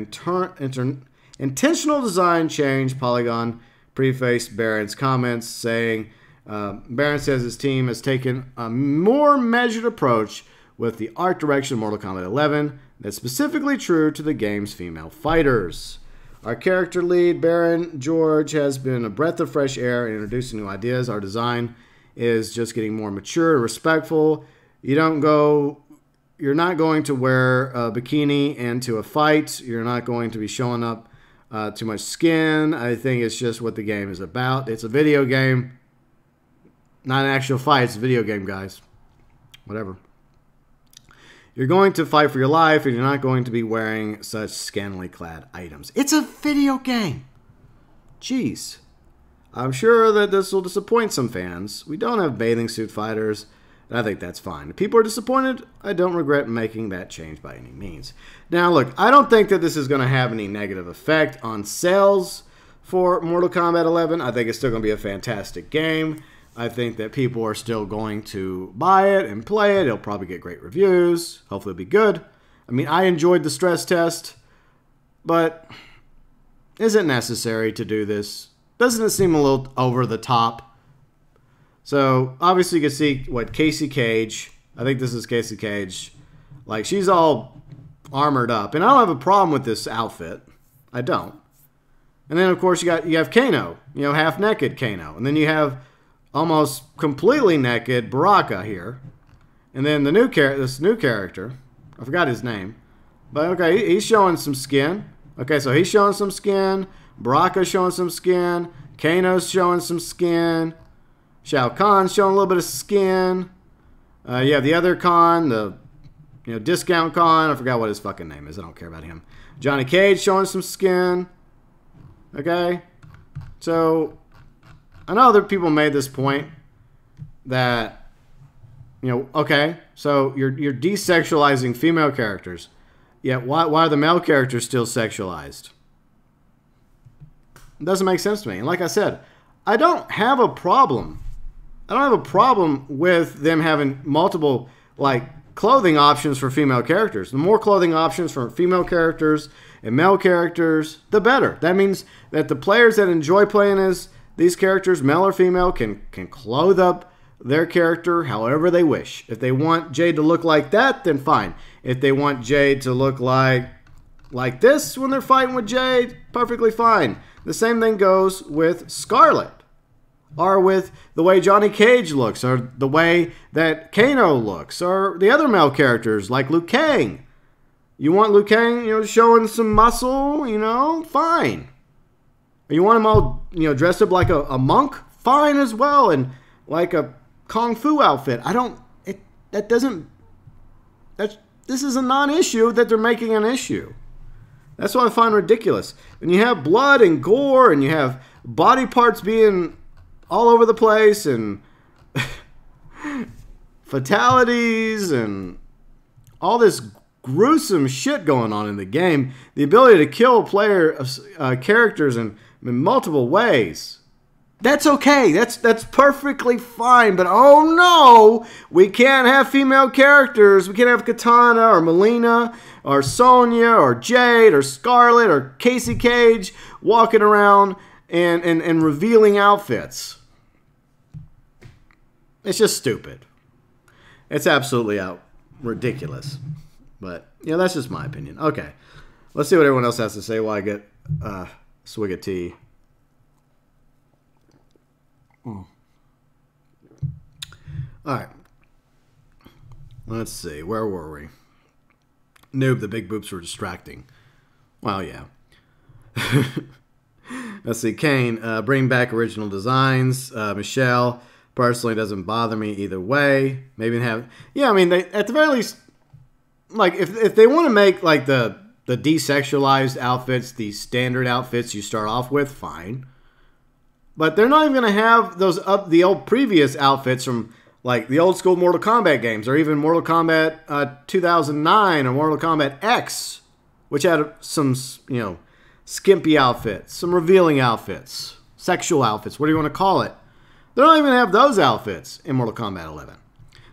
intentional design change. Polygon prefaced Barron's comments, saying, Barron says his team has taken a more measured approach with the art direction of Mortal Kombat 11 that's specifically true to the game's female fighters. Our character lead, Baron George, has been a breath of fresh air in introducing new ideas. Our design is just getting more mature and respectful. You're not going to wear a bikini into a fight. You're not going to be showing up too much skin. I think it's just what the game is about. It's a video game, not an actual fight. It's a video game, guys. Whatever. You're going to fight for your life, and you're not going to be wearing such scantily clad items. It's a video game. Jeez. I'm sure that this will disappoint some fans. We don't have bathing suit fighters, and I think that's fine. If people are disappointed, I don't regret making that change by any means. Now, look, I don't think that this is going to have any negative effect on sales for Mortal Kombat 11. I think it's still going to be a fantastic game. I think that people are still going to buy it and play it. It'll probably get great reviews. Hopefully it'll be good. I mean, I enjoyed the stress test, but is it necessary to do this? Doesn't it seem a little over the top? So, obviously you can see, what, Casey Cage. I think this is Casey Cage. Like, she's all armored up. And I don't have a problem with this outfit. I don't. And then, of course, you have Kano. You know, half-naked Kano. And then you have almost completely naked Baraka here. And then the this new character, I forgot his name. But okay, he's showing some skin. Okay, so he's showing some skin. Baraka's showing some skin. Kano's showing some skin. Shao Kahn's showing a little bit of skin. You have the other Khan, the discount Khan. I forgot what his fucking name is. I don't care about him. Johnny Cage showing some skin. Okay, so I know other people made this point that, okay, so you're desexualizing female characters, yet why are the male characters still sexualized? It doesn't make sense to me. And like I said, I don't have a problem. I don't have a problem with them having multiple, clothing options for female characters. The more clothing options for female characters and male characters, the better. That means that the players that enjoy playing as these characters, male or female, can clothe up their character however they wish. If they want Jade to look like that, then fine. If they want Jade to look like this when they're fighting with Jade, perfectly fine. The same thing goes with Scarlet, or with the way Johnny Cage looks, or the way that Kano looks, or the other male characters like Liu Kang. You want Liu Kang, showing some muscle, fine. You want him all, dressed up like a monk? Fine as well. And like a Kung Fu outfit. This is a non-issue that they're making an issue. That's what I find ridiculous. And you have blood and gore, and you have body parts being all over the place, and fatalities, and all this gruesome shit going on in the game. The ability to kill characters in multiple ways. That's okay. That's perfectly fine. But oh no, we can't have female characters. We can't have Katana or Melina or Sonya or Jade or Scarlet or Casey Cage walking around and revealing outfits. It's just stupid. It's absolutely ridiculous. But that's just my opinion. Okay, let's see what everyone else has to say while I get a swig of tea. All right. Let's see. Where were we? Noob, the big boobs were distracting. Well, yeah. Let's see, Kane, bring back original designs. Michelle, personally doesn't bother me either way. Maybe have, yeah, I mean, they, at the very least, like, if they want to make, like, the desexualized outfits, the standard outfits you start off with, fine. But they're not even going to have those the old previous outfits from, like, the old school Mortal Kombat games, or even Mortal Kombat 2009 or Mortal Kombat X, which had some, you know, skimpy outfits, some revealing outfits, sexual outfits, what do you want to call it? They don't even have those outfits in Mortal Kombat 11.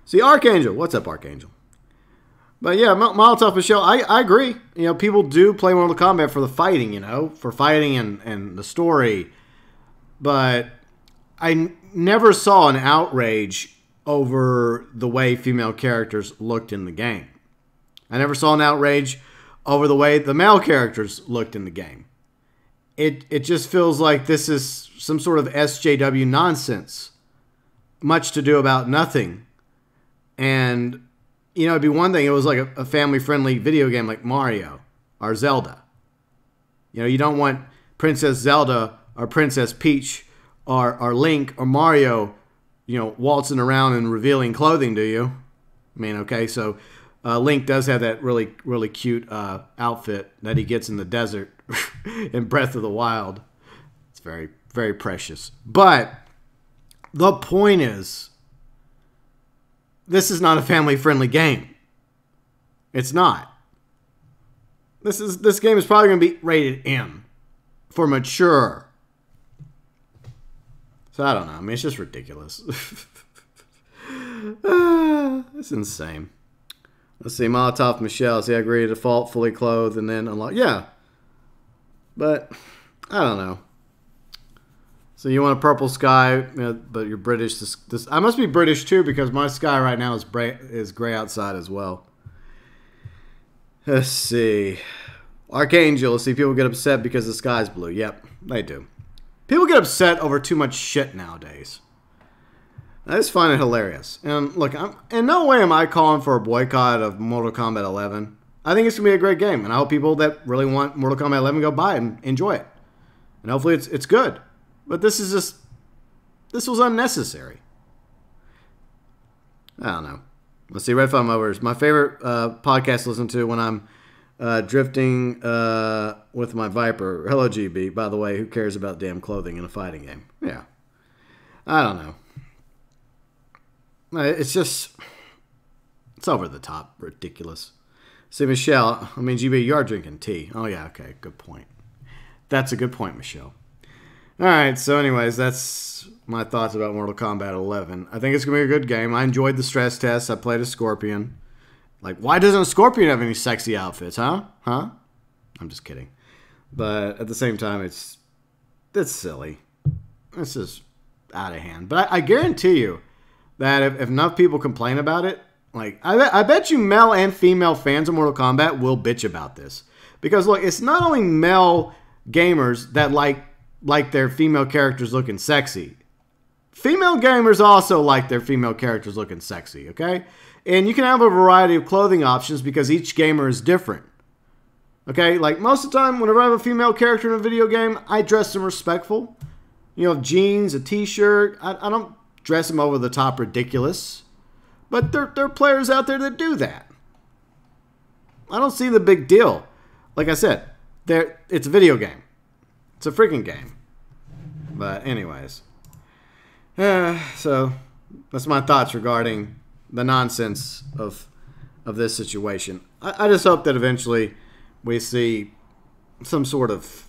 See, Archangel. What's up, Archangel? But yeah, Molotov Michelle, I agree. You know, people do play Mortal Kombat for the fighting, you know, for fighting and the story. But I never saw an outrage over the way female characters looked in the game. I never saw an outrage over the way the male characters looked in the game. It just feels like this is some sort of SJW nonsense. Much to do about nothing. And, you know, it'd be one thing, it was like a family-friendly video game like Mario or Zelda. You know, you don't want Princess Zelda or Princess Peach or Link or Mario, you know, waltzing around and revealing clothing, do you? I mean, okay, so Link does have that really, really cute outfit that he gets in the desert in Breath of the Wild. It's very, very precious. But the point is, this is not a family-friendly game. It's not. This game is probably going to be rated M for mature. So I don't know. I mean, it's just ridiculous. It's insane. Let's see. Molotov Michelle. See, I agree to default, fully clothed, and then unlock. Yeah. But I don't know. So you want a purple sky, but you're British. I must be British too because my sky right now is gray outside as well. Let's see. Archangel. Let's see. People get upset because the sky's blue. Yep, they do. People get upset over too much shit nowadays. I just find it hilarious. And look, in no way am I calling for a boycott of Mortal Kombat 11. I think it's going to be a great game. And I hope people that really want Mortal Kombat 11 go buy it and enjoy it. And hopefully it's good. But this was unnecessary. I don't know. Let's see, Red Phone Mowers. My favorite podcast to listen to when I'm drifting with my Viper. Hello, GB. By the way, who cares about damn clothing in a fighting game? Yeah. I don't know. It's just, it's over the top. Ridiculous. See, Michelle, I mean, GB, you are drinking tea. Oh, yeah, okay. Good point. That's a good point, Michelle. All right, so anyways, that's my thoughts about Mortal Kombat 11. I think it's going to be a good game. I enjoyed the stress test. I played a Scorpion. Like, why doesn't a Scorpion have any sexy outfits, huh? Huh? I'm just kidding. But at the same time, it's silly. It's just out of hand. But I guarantee you that if enough people complain about it, like, I bet you male and female fans of Mortal Kombat will bitch about this. Because, look, it's not only male gamers that like their female characters looking sexy. Female gamers also like their female characters looking sexy, okay? And you can have a variety of clothing options because each gamer is different. Okay, like most of the time, whenever I have a female character in a video game, I dress them respectful. You know, jeans, a t-shirt. I don't dress them over the top ridiculous. But there are players out there that do that. I don't see the big deal. Like I said, it's a video game. It's a freaking game. But anyways. So that's my thoughts regarding the nonsense of this situation. I just hope that eventually we see some sort of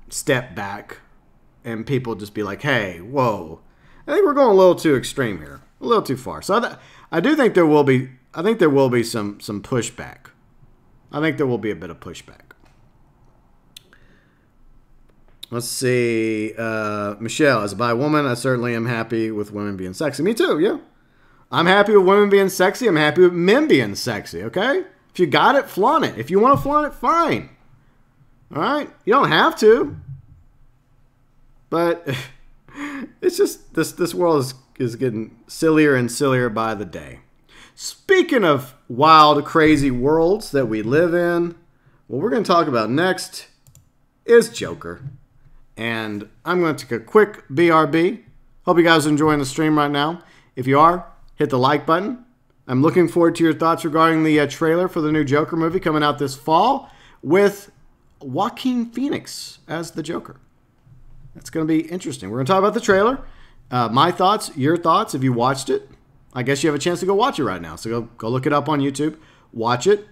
step back and people just be like, hey, whoa. I think we're going a little too extreme here. A little too far. So I do think there will be some pushback. I think there will be a bit of pushback. Let's see. Michelle, as a bi woman, I certainly am happy with women being sexy. Me too, yeah. I'm happy with women being sexy. I'm happy with men being sexy, okay? If you got it, flaunt it. If you want to flaunt it, fine. All right? You don't have to. But it's just, this world is getting sillier and sillier by the day. Speaking of wild, crazy worlds that we live in, what we're going to talk about next is Joker. And I'm going to take a quick BRB. Hope you guys are enjoying the stream right now. If you are, hit the like button. I'm looking forward to your thoughts regarding the trailer for the new Joker movie coming out this fall with Joaquin Phoenix as the Joker. That's going to be interesting. We're going to talk about the trailer. My thoughts, your thoughts, if you watched it. I guess you have a chance to go watch it right now. So go look it up on YouTube, watch it,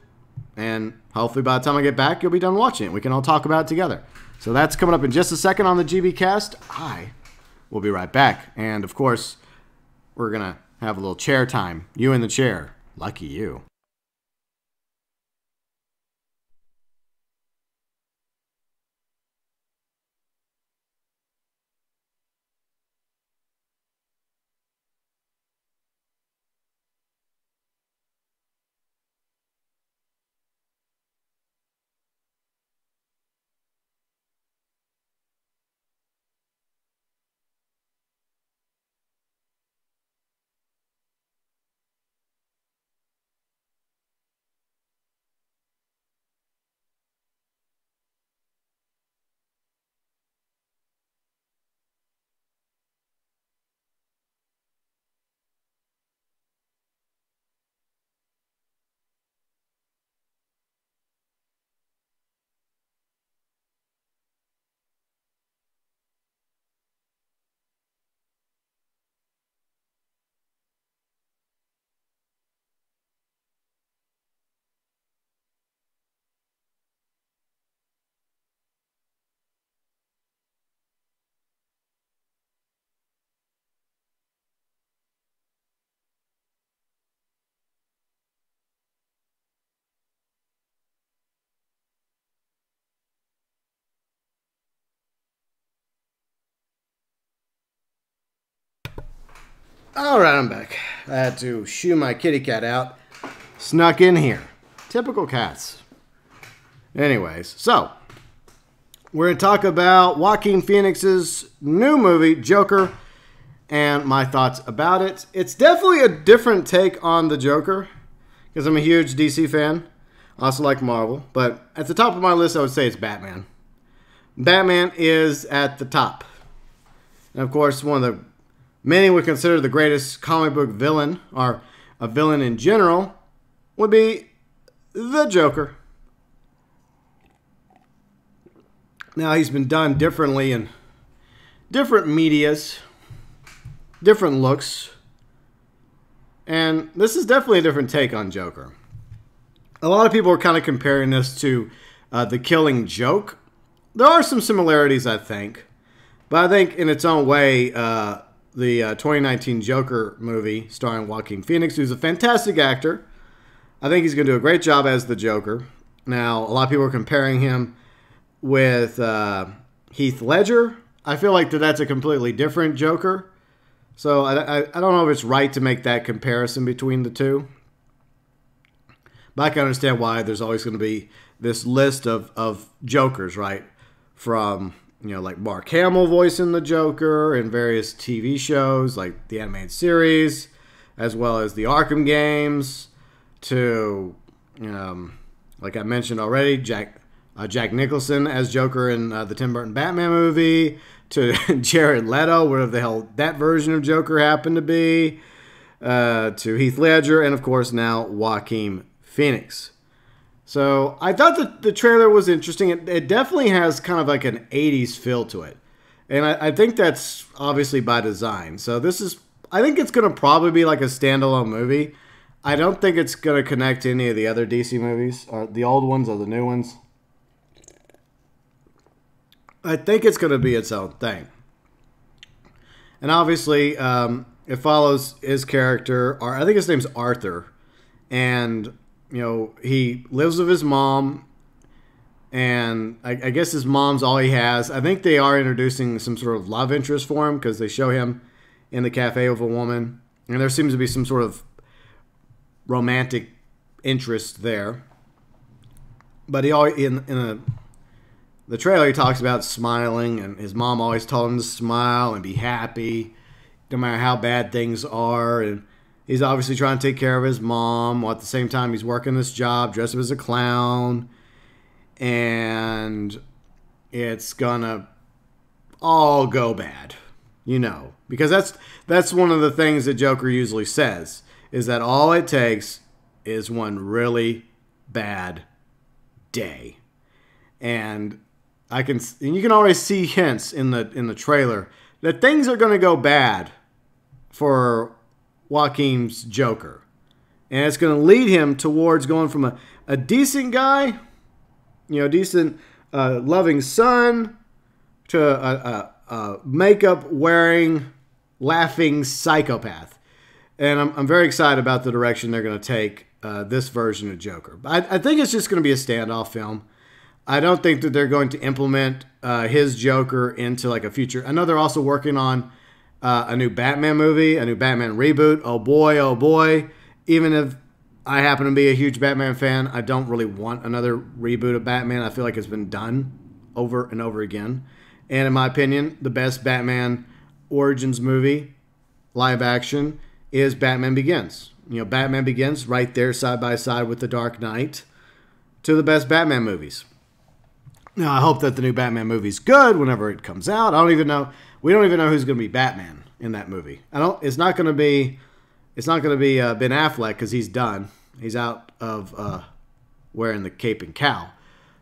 and hopefully by the time I get back, you'll be done watching it. We can all talk about it together. So that's coming up in just a second on the GB Cast. I will be right back. And, of course, we're going to have a little chair time. You in the chair. Lucky you. All right, I'm back. I had to shoo my kitty cat out. Snuck in here. Typical cats. Anyways, so we're going to talk about Joaquin Phoenix's new movie, Joker, and my thoughts about it. It's definitely a different take on the Joker, because I'm a huge DC fan. I also like Marvel, but at the top of my list, I would say it's Batman. Batman is at the top. And of course, one of the many would consider the greatest comic book villain, or a villain in general, would be the Joker. Now, he's been done differently in different medias, different looks, and this is definitely a different take on Joker. A lot of people are kind of comparing this to The Killing Joke. There are some similarities, I think, but I think in its own way, the 2019 Joker movie starring Joaquin Phoenix, who's a fantastic actor. I think he's going to do a great job as the Joker. Now, a lot of people are comparing him with Heath Ledger. I feel like that's a completely different Joker. So I don't know if it's right to make that comparison between the two. But I can understand why there's always going to be this list of Jokers, right? From, like Mark Hamill voicing the Joker in various TV shows, like the animated series, as well as the Arkham games, to, like I mentioned already, Jack Nicholson as Joker in the Tim Burton Batman movie, to Jared Leto, whatever the hell that version of Joker happened to be, to Heath Ledger, and of course now Joaquin Phoenix. So I thought that the trailer was interesting. It definitely has kind of like an 80s feel to it. And I think that's obviously by design. So I think it's going to probably be like a standalone movie. I don't think it's going to connect to any of the other DC movies, or the old ones or the new ones. I think it's going to be its own thing. And obviously, it follows his character, or I think his name's Arthur. And he lives with his mom, and I guess his mom's all he has. I think they are introducing some sort of love interest for him, because they show him in the cafe with a woman, and there seems to be some sort of romantic interest there. But he always, in the trailer, he talks about smiling, and his mom always told him to smile and be happy, no matter how bad things are, and he's obviously trying to take care of his mom, while at the same time he's working this job, dressed up as a clown. And it's gonna all go bad. You know, because that's one of the things that Joker usually says, is that all it takes is one really bad day. And you can already see hints in the trailer that things are going to go bad for Joaquin's Joker. And it's going to lead him towards going from a decent guy, decent loving son, to a makeup-wearing, laughing psychopath. And I'm very excited about the direction they're going to take this version of Joker. I think it's just going to be a standoff film. I don't think that they're going to implement his Joker into like a future. I know they're also working on a new Batman movie, a new Batman reboot. Oh boy, oh boy. Even if I happen to be a huge Batman fan, I don't really want another reboot of Batman. I feel like it's been done over and over again. And in my opinion, the best Batman Origins movie, live action, is Batman Begins. Batman Begins right there side by side with The Dark Knight, to the best Batman movies. Now, I hope that the new Batman movie's good whenever it comes out. I don't even know. We don't even know who's going to be Batman in that movie. It's not going to be Ben Affleck, because he's done. He's out of wearing the cape and cowl.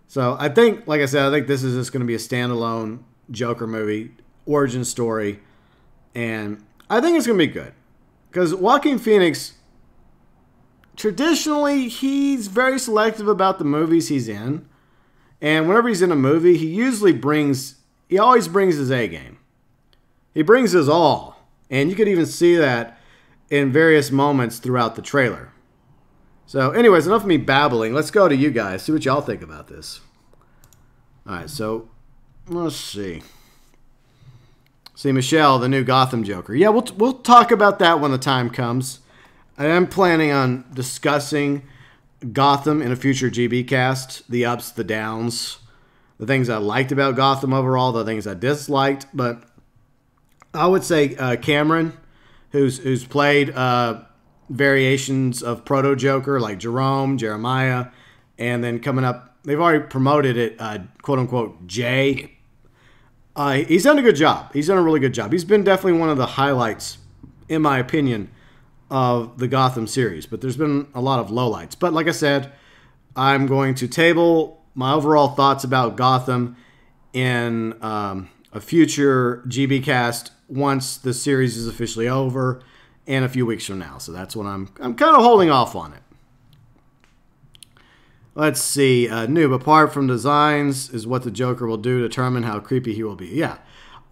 So I think, like I said, I think this is just going to be a standalone Joker movie, origin story, and I think it's going to be good. Because Joaquin Phoenix, traditionally, he's very selective about the movies he's in. And whenever he's in a movie, he always brings his A game. He brings his all. And you could even see that in various moments throughout the trailer. So anyways, enough of me babbling. Let's go to you guys. See what y'all think about this. All right, so let's see. See, Michelle, the new Gotham Joker. Yeah, we'll talk about that when the time comes. I am planning on discussing Gotham in a future GB cast. The ups, the downs, the things I liked about Gotham overall, the things I disliked. But I would say Cameron, who's played variations of Proto Joker like Jerome, Jeremiah, and then coming up, they've already promoted it, quote unquote, Jay. He's done a good job. He's done a really good job. He's been definitely one of the highlights, in my opinion, of the Gotham series. But there's been a lot of lowlights. But like I said, I'm going to table my overall thoughts about Gotham in a future GB cast once the series is officially over and a few weeks from now. So that's when I'm kind of holding off on it. Let's see. Noob, apart from designs, is what the Joker will do to determine how creepy he will be. Yeah.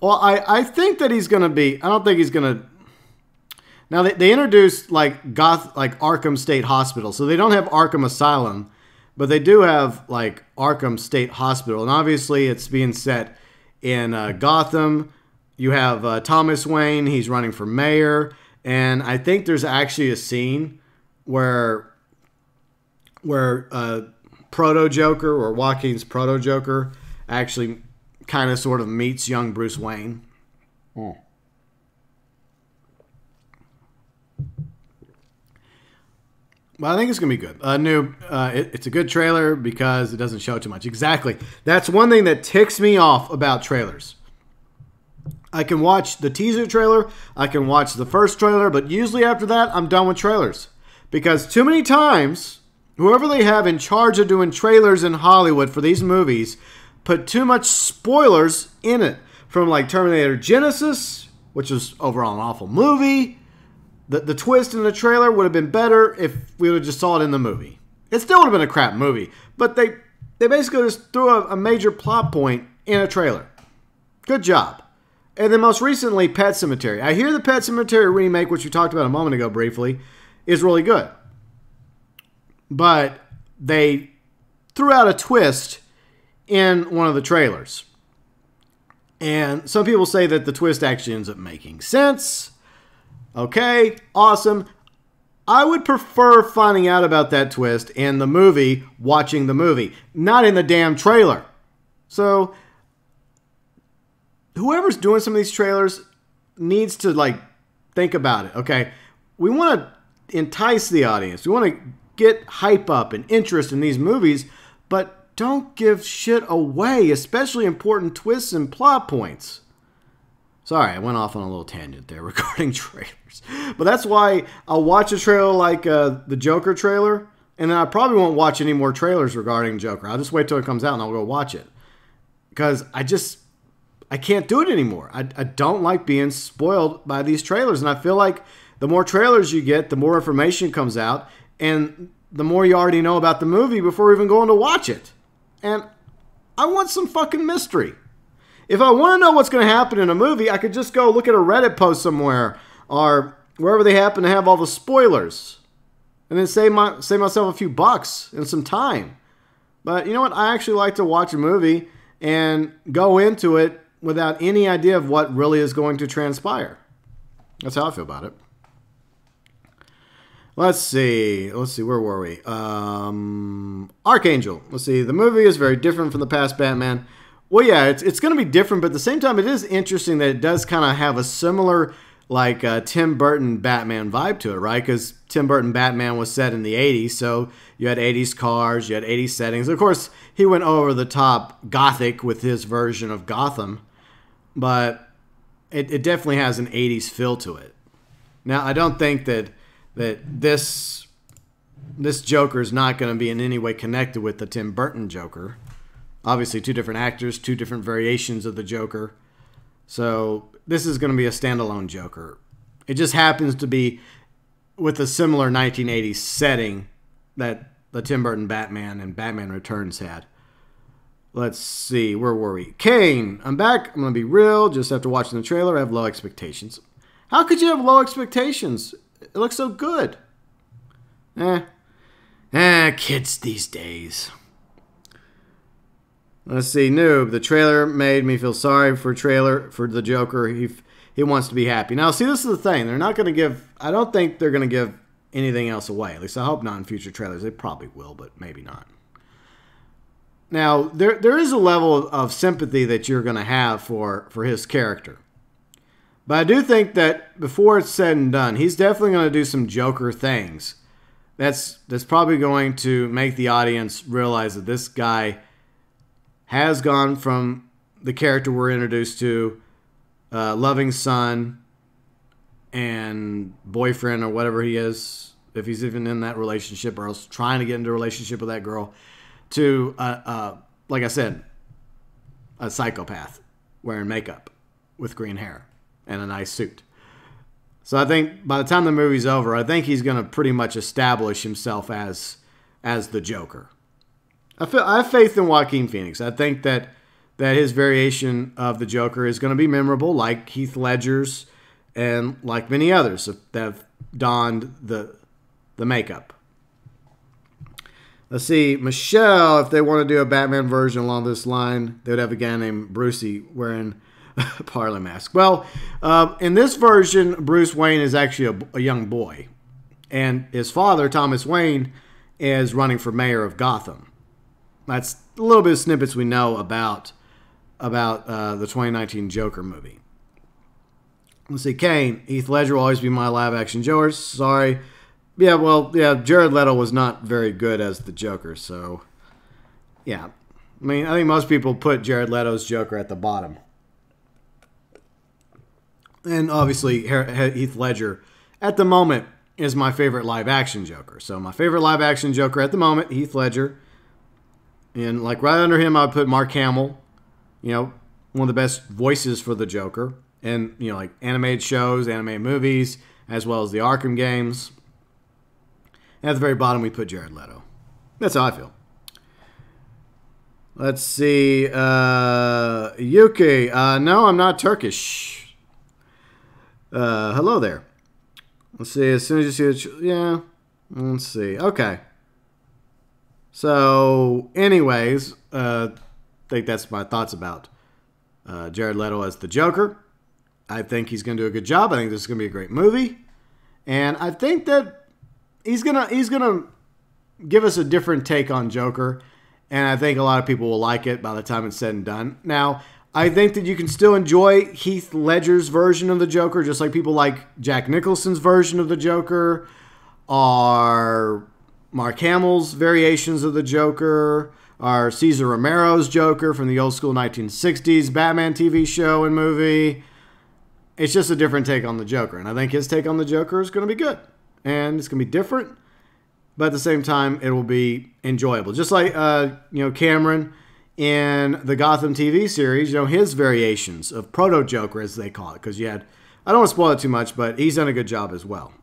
Well, I think that he's going to be... I don't think he's going to... Now, they introduced like Arkham State Hospital. So they don't have Arkham Asylum, but they do have like Arkham State Hospital. And obviously it's being set in Gotham. You have Thomas Wayne. He's running for mayor. And I think there's actually a scene where Proto Joker, or Joaquin's Proto Joker, actually kind of sort of meets young Bruce Wayne. Oh. But I think it's going to be good. It's a good trailer because it doesn't show too much. Exactly. That's one thing that ticks me off about trailers. I can watch the teaser trailer. I can watch the first trailer. But usually after that, I'm done with trailers. Because too many times, whoever they have in charge of doing trailers in Hollywood for these movies put too much spoilers in it. From like Terminator Genesis, which was overall an awful movie. The twist in the trailer would have been better if we would have just saw it in the movie. It still would have been a crap movie. But they basically just threw a major plot point in a trailer. Good job. And then most recently, Pet Sematary. I hear the Pet Sematary remake, which we talked about a moment ago briefly, is really good. But they threw out a twist in one of the trailers. And some people say that the twist actually ends up making sense. Okay, awesome. I would prefer finding out about that twist in the movie, watching the movie, not in the damn trailer. So, whoever's doing some of these trailers needs to, like, think about it, okay? We want to entice the audience. We want to get hype up and interest in these movies, but don't give shit away, especially important twists and plot points. Sorry, I went off on a little tangent there regarding trailers. But that's why I'll watch a trailer like the Joker trailer, and then I probably won't watch any more trailers regarding Joker. I'll just wait till it comes out and I'll go watch it. Because I can't do it anymore. I don't like being spoiled by these trailers. And I feel like the more trailers you get, the more information comes out, and the more you already know about the movie before even going to watch it. And I want some fucking mystery. If I want to know what's going to happen in a movie, I could just go look at a Reddit post somewhere or wherever they happen to have all the spoilers and then save myself a few bucks and some time. But you know what? I actually like to watch a movie and go into it without any idea of what really is going to transpire. That's how I feel about it. Let's see, where were we? Archangel. Let's see, the movie is very different from the past Batman. Well, yeah, it's going to be different, but at the same time, it is interesting that it does kind of have a similar, like, Tim Burton Batman vibe to it, right? Because Tim Burton Batman was set in the 80s, so you had 80s cars, you had 80s settings. Of course, he went over the top gothic with his version of Gotham, but it definitely has an 80s feel to it. Now, I don't think that this Joker is not going to be in any way connected with the Tim Burton Joker. Obviously, two different actors, two different variations of the Joker. So this is going to be a standalone Joker. It just happens to be with a similar 1980s setting that the Tim Burton Batman and Batman Returns had. Let's see, where were we? Kane, I'm back. I'm going to be real. Just after watching the trailer, I have low expectations. How could you have low expectations? It looks so good. Kids these days. Let's see, Noob. The trailer made me feel sorry for the Joker. He wants to be happy. Now, see, this is the thing. They're not going to give... I don't think they're going to give anything else away. At least I hope not in future trailers. They probably will, but maybe not. Now, there is a level of sympathy that you're going to have for his character. But I do think that before it's said and done, he's definitely going to do some Joker things. That's probably going to make the audience realize that this guy has gone from the character we're introduced to, loving son and boyfriend or whatever he is, if he's even in that relationship or else trying to get into a relationship with that girl, to, like I said, a psychopath wearing makeup with green hair and a nice suit. So I think by the time the movie's over, I think he's going to pretty much establish himself as the Joker. I have faith in Joaquin Phoenix. I think that his variation of the Joker is going to be memorable, like Heath Ledger's and like many others that have donned the makeup. Let's see, Michelle, if they want to do a Batman version along this line, they would have a guy named Brucey wearing a parlor mask. Well, in this version, Bruce Wayne is actually a young boy. And his father, Thomas Wayne, is running for mayor of Gotham. That's a little bit of snippets we know about the 2019 Joker movie. Let's see, Kane, Heath Ledger will always be my live-action Joker. Sorry. Yeah, well, yeah, Jared Leto was not very good as the Joker, so, yeah. I mean, I think most people put Jared Leto's Joker at the bottom. And obviously, Heath Ledger, at the moment, is my favorite live-action Joker. So my favorite live-action Joker at the moment, Heath Ledger. And like right under him, I would put Mark Hamill. You know, one of the best voices for the Joker. And, you know, like animated shows, animated movies, as well as the Arkham games. And at the very bottom, we put Jared Leto. That's how I feel. Let's see. Yuki. No, I'm not Turkish. Hello there. Let's see. As soon as you see it. Yeah. Let's see. Okay. So, anyways, I think that's my thoughts about Jared Leto as the Joker. I think he's going to do a good job. I think this is going to be a great movie. And I think that he's gonna give us a different take on Joker. And I think a lot of people will like it by the time it's said and done. Now, I think that you can still enjoy Heath Ledger's version of the Joker, just like people like Jack Nicholson's version of the Joker, or Mark Hamill's variations of the Joker, or Cesar Romero's Joker from the old school 1960s Batman TV show and movie. it's just a different take on the Joker. And I think his take on the Joker is going to be good. And it's going to be different. But at the same time, it will be enjoyable. Just like, Cameron in the Gotham TV series, his variations of Proto-Joker, as they call it. Because I don't want to spoil it too much, but he's done a good job as well.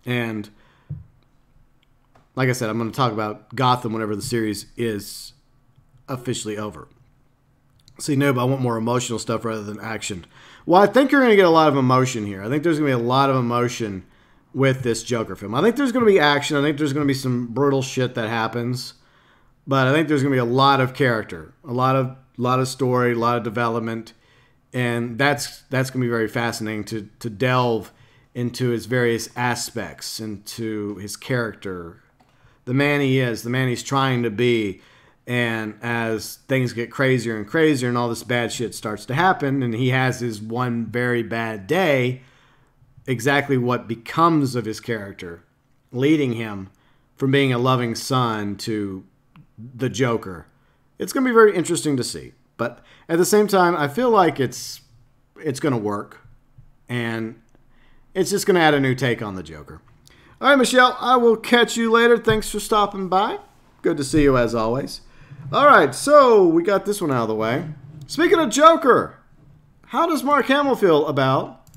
And like I said, I'm going to talk about Gotham whenever the series is officially over. See, but I want more emotional stuff rather than action. Well, I think you're going to get a lot of emotion here. I think there's going to be a lot of emotion with this Joker film. I think there's going to be action. I think there's going to be some brutal shit that happens. But I think there's going to be a lot of character, a lot of story, a lot of development. And that's going to be very fascinating to delve into his various aspects, into his character, the man he is, the man he's trying to be. And as things get crazier and crazier and all this bad shit starts to happen and he has his one very bad day, exactly what becomes of his character, leading him from being a loving son to the Joker. It's going to be very interesting to see. But at the same time, I feel like it's going to work. And it's just going to add a new take on the Joker. All right, Michelle, I will catch you later. Thanks for stopping by. Good to see you as always. All right, so we got this one out of the way. Speaking of Joker, how does Mark Hamill feel about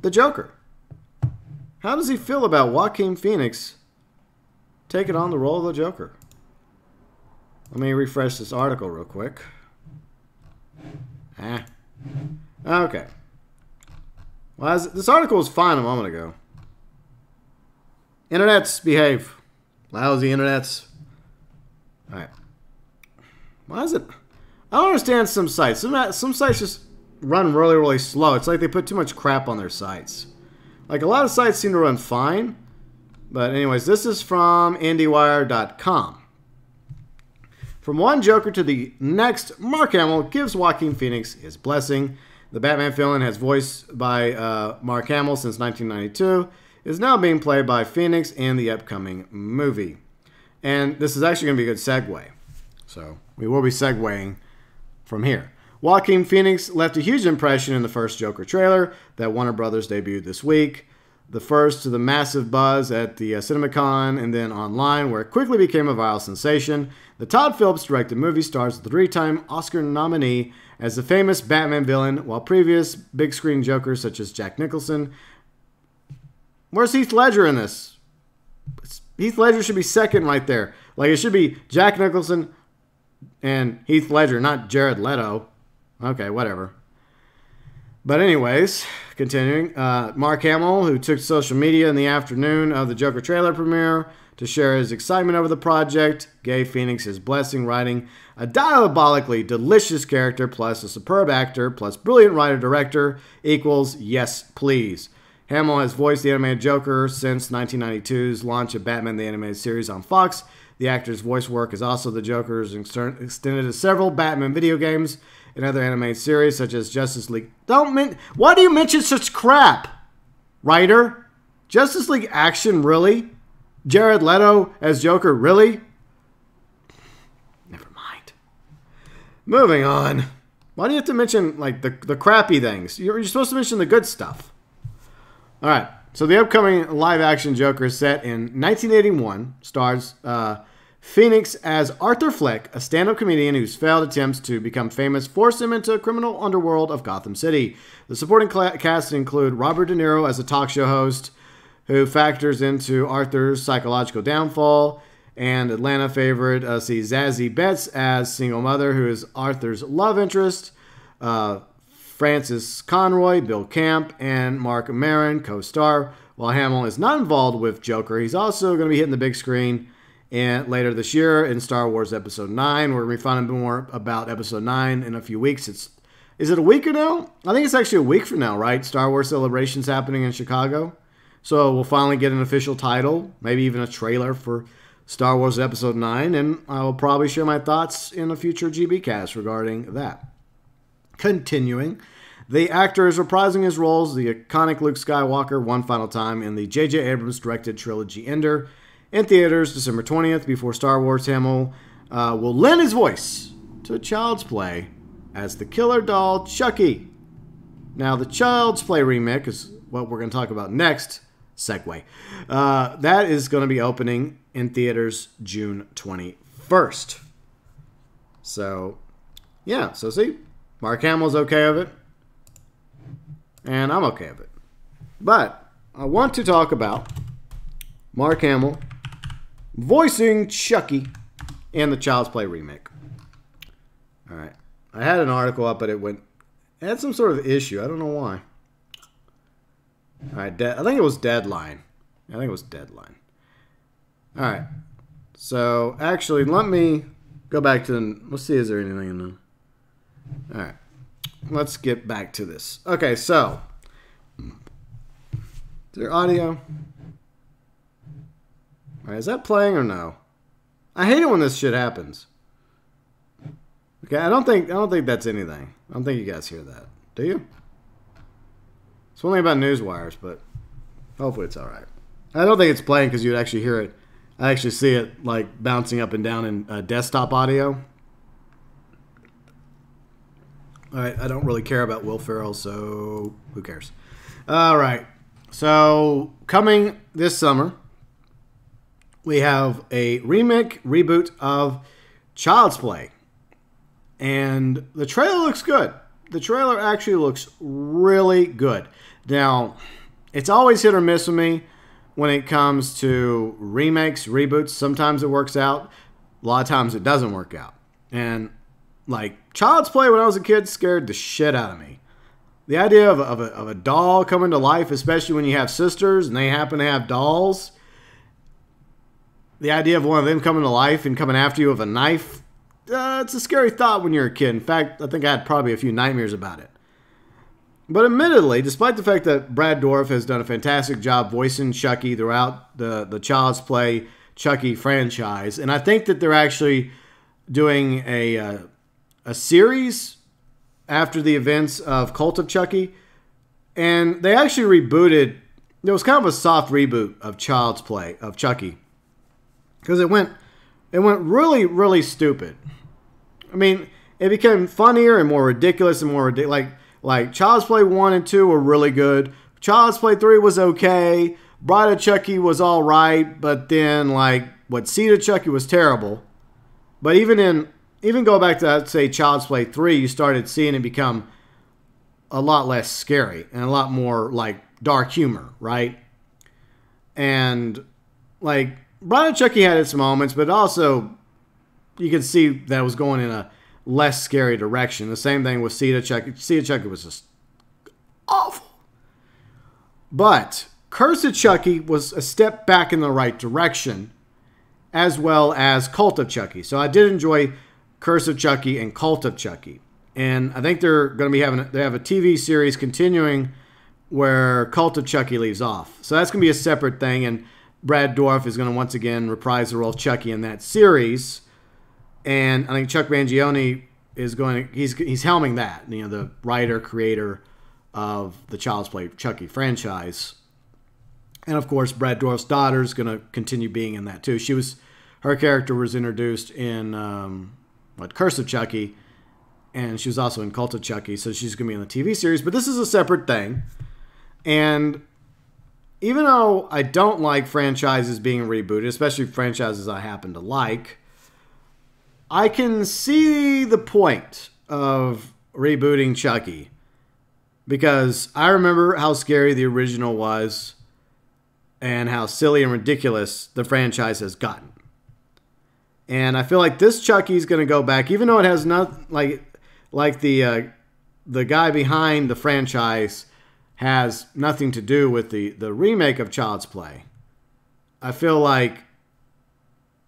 the Joker? How does he feel about Joaquin Phoenix taking on the role of the Joker? Let me refresh this article real quick. Okay. Well, this article was fine a moment ago. Internets, behave. Lousy internets. All right. Why is it? I don't understand some sites. Some sites just run really, really slow. It's like they put too much crap on their sites. Like, a lot of sites seem to run fine. But anyways, this is from IndieWire.com. From one Joker to the next, Mark Hamill gives Joaquin Phoenix his blessing. The Batman villain has voiced by Mark Hamill since 1992. Is now being played by Phoenix in the upcoming movie. And this is actually going to be a good segue. So we will be segueing from here. Joaquin Phoenix left a huge impression in the first Joker trailer that Warner Brothers debuted this week. The first to the massive buzz at the CinemaCon and then online, where it quickly became a viral sensation. The Todd Phillips-directed movie stars the three-time Oscar nominee as the famous Batman villain, while previous big-screen Jokers such as Jack Nicholson... Where's Heath Ledger in this? Heath Ledger should be second right there. Like, it should be Jack Nicholson and Heath Ledger, not Jared Leto. Okay, whatever. But anyways, continuing. Mark Hamill, who took to social media in the afternoon of the Joker trailer premiere to share his excitement over the project, gave Phoenix his blessing, writing, "A diabolically delicious character plus a superb actor plus brilliant writer-director equals yes, please." Hamill has voiced the animated Joker since 1992's launch of Batman the Animated Series on Fox. The actor's voice work is also the Joker's extended to several Batman video games and other animated series such as Justice League. Why do you mention such crap, writer? Justice League Action, really? Jared Leto as Joker, really? Never mind. Moving on. Why do you have to mention like the crappy things? You're supposed to mention the good stuff. All right, so the upcoming live-action Joker is set in 1981, stars Phoenix as Arthur Fleck, a stand-up comedian whose failed attempts to become famous forced him into a criminal underworld of Gotham City. The supporting cast include Robert De Niro as a talk show host who factors into Arthur's psychological downfall, and Atlanta favorite sees Zazie Betts as single mother who is Arthur's love interest. Francis Conroy, Bill Camp, and Mark Maron co-star. While Hamill is not involved with Joker, he's also going to be hitting the big screen later this year in Star Wars Episode 9. We're going to be finding more about Episode 9 in a few weeks. Is it a week or now? I think it's actually a week from now, right? Star Wars Celebration's happening in Chicago. So we'll finally get an official title, maybe even a trailer for Star Wars Episode 9, and I will probably share my thoughts in a future GBcast regarding that. Continuing, the actor is reprising his roles, the iconic Luke Skywalker, one final time in the J.J. Abrams-directed trilogy Ender, in theaters December 20th. Before Star Wars, Hamill will lend his voice to Child's Play as the killer doll Chucky. Now, the Child's Play remake is what we're going to talk about next. Segue. That is going to be opening in theaters June 21st. So, yeah. So, see, Mark Hamill's okay with it. And I'm okay with it. But I want to talk about Mark Hamill voicing Chucky in the Child's Play remake. All right. I had an article up, but it had some sort of issue. I don't know why. All right. I think it was Deadline. All right. So, actually, let me go back to let's see, is there anything in there? All right. Let's get back to this. Okay, so. Is there audio? All right, is that playing or no? I hate it when this shit happens. Okay, I don't think that's anything. I don't think you guys hear that. Do you? It's only about news wires, but hopefully it's all right. I don't think it's playing because you'd actually hear it. I actually see it like bouncing up and down in desktop audio. All right, I don't really care about Will Ferrell, so who cares? All right, so coming this summer, we have a remake, reboot of Child's Play. And the trailer looks good. The trailer actually looks really good. Now, it's always hit or miss with me when it comes to remakes, reboots. Sometimes it works out. A lot of times it doesn't work out. And like Child's Play when I was a kid scared the shit out of me. The idea of a doll coming to life, especially when you have sisters and they happen to have dolls. The idea of one of them coming to life and coming after you with a knife. It's a scary thought when you're a kid. In fact, I think I had probably a few nightmares about it. But admittedly, despite the fact that Brad Dourif has done a fantastic job voicing Chucky throughout the Child's Play Chucky franchise, and I think that they're actually doing a series after the events of Cult of Chucky, and they actually rebooted. There was kind of a soft reboot of Child's Play of Chucky because it went really, really stupid. I mean, it became funnier and more ridiculous and more ridiculous. Like Child's Play 1 and 2 were really good. Child's Play 3 was okay. Bride of Chucky was all right, but then Seed of Chucky was terrible. But even go back to, I'd say, Child's Play 3, you started seeing it become a lot less scary and a lot more like dark humor, right? And like Bride of Chucky had its moments, but also you could see that it was going in a less scary direction. The same thing with Seed of Chucky. Seed of Chucky was just awful. But Curse of Chucky was a step back in the right direction, as well as Cult of Chucky. So I did enjoy Curse of Chucky and Cult of Chucky. And I think they're going to be they have a TV series continuing where Cult of Chucky leaves off. So that's going to be a separate thing. And Brad Dourif is going to once again reprise the role of Chucky in that series. And I think Chuck Mangione is he's helming that. You know, the writer, creator of the Child's Play Chucky franchise. And of course, Brad Dourif's daughter is going to continue being in that too. Her character was introduced in Curse of Chucky, and she was also in Cult of Chucky, so she's going to be in the TV series. But this is a separate thing. And even though I don't like franchises being rebooted, especially franchises I happen to like, I can see the point of rebooting Chucky. Because I remember how scary the original was and how silly and ridiculous the franchise has gotten. And I feel like this Chucky's going to go back, even though it has not like the guy behind the franchise has nothing to do with the remake of Child's Play. I feel like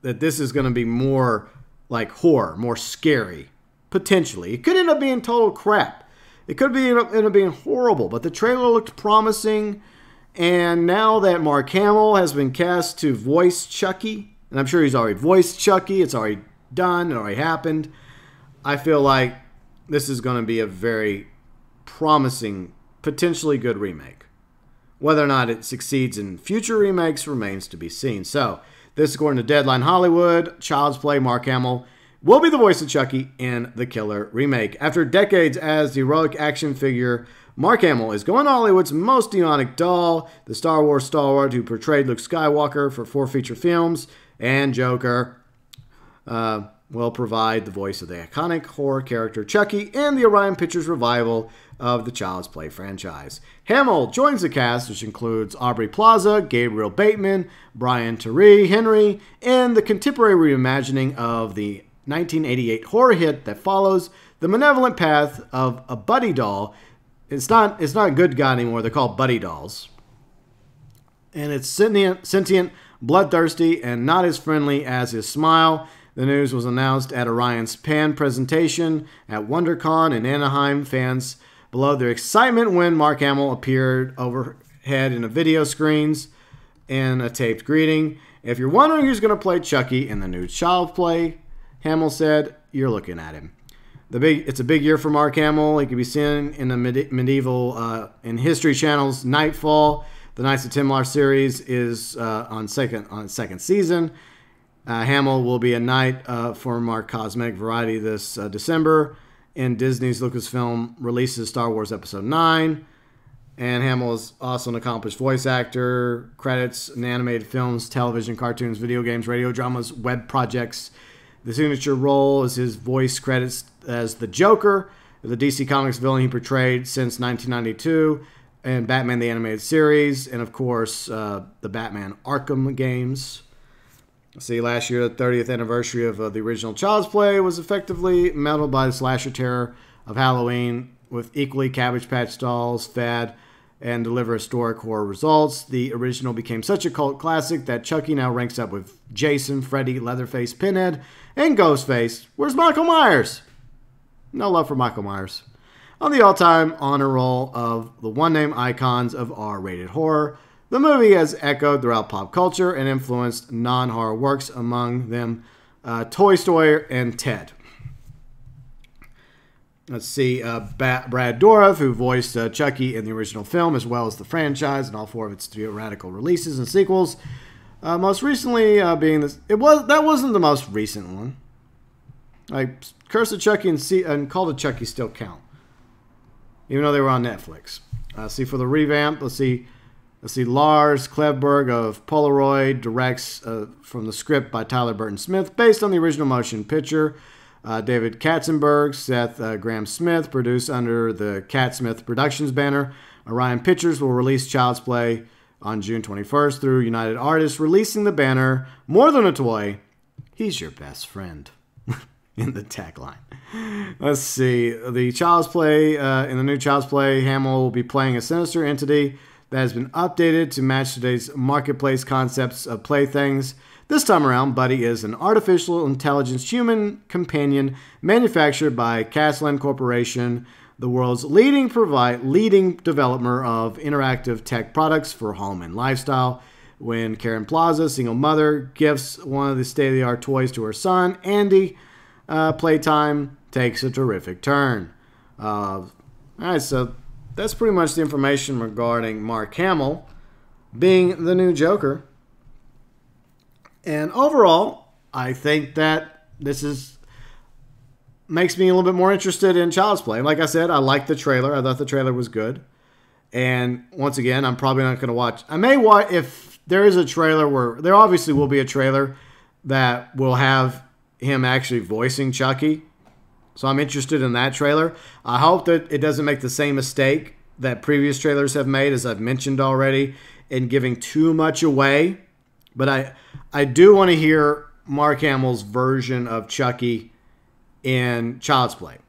that this is going to be more like horror, more scary, potentially. It could end up being total crap. It could end up being horrible, but the trailer looked promising. And now that Mark Hamill has been cast to voice Chucky, and I'm sure he's already voiced Chucky, it's already done, it already happened, I feel like this is going to be a very promising, potentially good remake. Whether or not it succeeds in future remakes remains to be seen. So, this is according to Deadline Hollywood. Child's Play, Mark Hamill will be the voice of Chucky in the Killer remake. After decades as the heroic action figure Mark Hamill is going Hollywood's most demonic doll, the Star Wars stalwart who portrayed Luke Skywalker for 4 feature films, and Joker will provide the voice of the iconic horror character Chucky in the Orion Pictures revival of the Child's Play franchise. Hamill joins the cast, which includes Aubrey Plaza, Gabriel Bateman, Brian Tyree Henry, in the contemporary reimagining of the 1988 horror hit that follows the malevolent path of a buddy doll. It's not a good guy anymore. They're called buddy dolls. And it's sentient, bloodthirsty, and not as friendly as his smile. The news was announced at Orion's Pan presentation at WonderCon in Anaheim. Fans below their excitement when Mark Hamill appeared overhead in the video screens in a taped greeting. If you're wondering who's going to play Chucky in the new Child's Play, Hamill said, you're looking at him. It's a big year for Mark Hamill. He can be seen in the medieval in History Channel's Nightfall. The Knights of Templar series is on second season. Hamill will be a knight for Mark Cosmetic Variety this December. And Disney's Lucasfilm releases Star Wars Episode 9. And Hamill is also an accomplished voice actor. Credits in animated films, television, cartoons, video games, radio dramas, web projects. The signature role is his voice credits as the Joker, the DC Comics villain he portrayed since 1992, and Batman the Animated Series, and of course, the Batman Arkham games. See, last year, the 30th anniversary of the original Child's Play was effectively mellowed by the slasher terror of Halloween, with equally Cabbage Patch dolls, fad, and deliver historic horror results. The original became such a cult classic that Chucky now ranks up with Jason, Freddy, Leatherface, Pinhead, and Ghostface. Where's Michael Myers? No love for Michael Myers. On the all-time honor roll of the one-name icons of R-rated horror, the movie has echoed throughout pop culture and influenced non-horror works, among them Toy Story and Ted. Let's see, Brad Dourif, who voiced Chucky in the original film, as well as the franchise and all 4 of its theatrical releases and sequels. Most recently being this, that wasn't the most recent one. Like Curse of Chucky and Call of Chucky still count, even though they were on Netflix. See, for the revamp, let's see, Lars Klevberg of Polaroid directs from the script by Tyler Burton Smith, based on the original motion picture. David Katzenberg, Seth Graham-Smith, produced under the Cat Smith Productions banner. Orion Pictures will release Child's Play on June 21st through United Artists, releasing the banner, More Than a Toy, He's Your Best Friend, in the tagline. Let's see. The Child's Play, in the new Child's Play, Hamill will be playing a sinister entity that has been updated to match today's marketplace concepts of playthings. This time around, Buddy is an artificial intelligence human companion manufactured by Caslan Corporation, the world's leading developer of interactive tech products for home and lifestyle. When Karen Plaza, single mother, gifts one of the state-of-the-art toys to her son, Andy, playtime takes a terrific turn. All right, so that's pretty much the information regarding Mark Hamill being the new Joker. And overall, I think that this makes me a little bit more interested in Child's Play. Like I said, I liked the trailer. I thought the trailer was good. And once again, I'm probably not going to watch. I may watch if there is a trailer where there obviously will be a trailer that will have him actually voicing Chucky. So I'm interested in that trailer. I hope that it doesn't make the same mistake that previous trailers have made, as I've mentioned already, in giving too much away. But I do want to hear Mark Hamill's version of Chucky in Child's Play.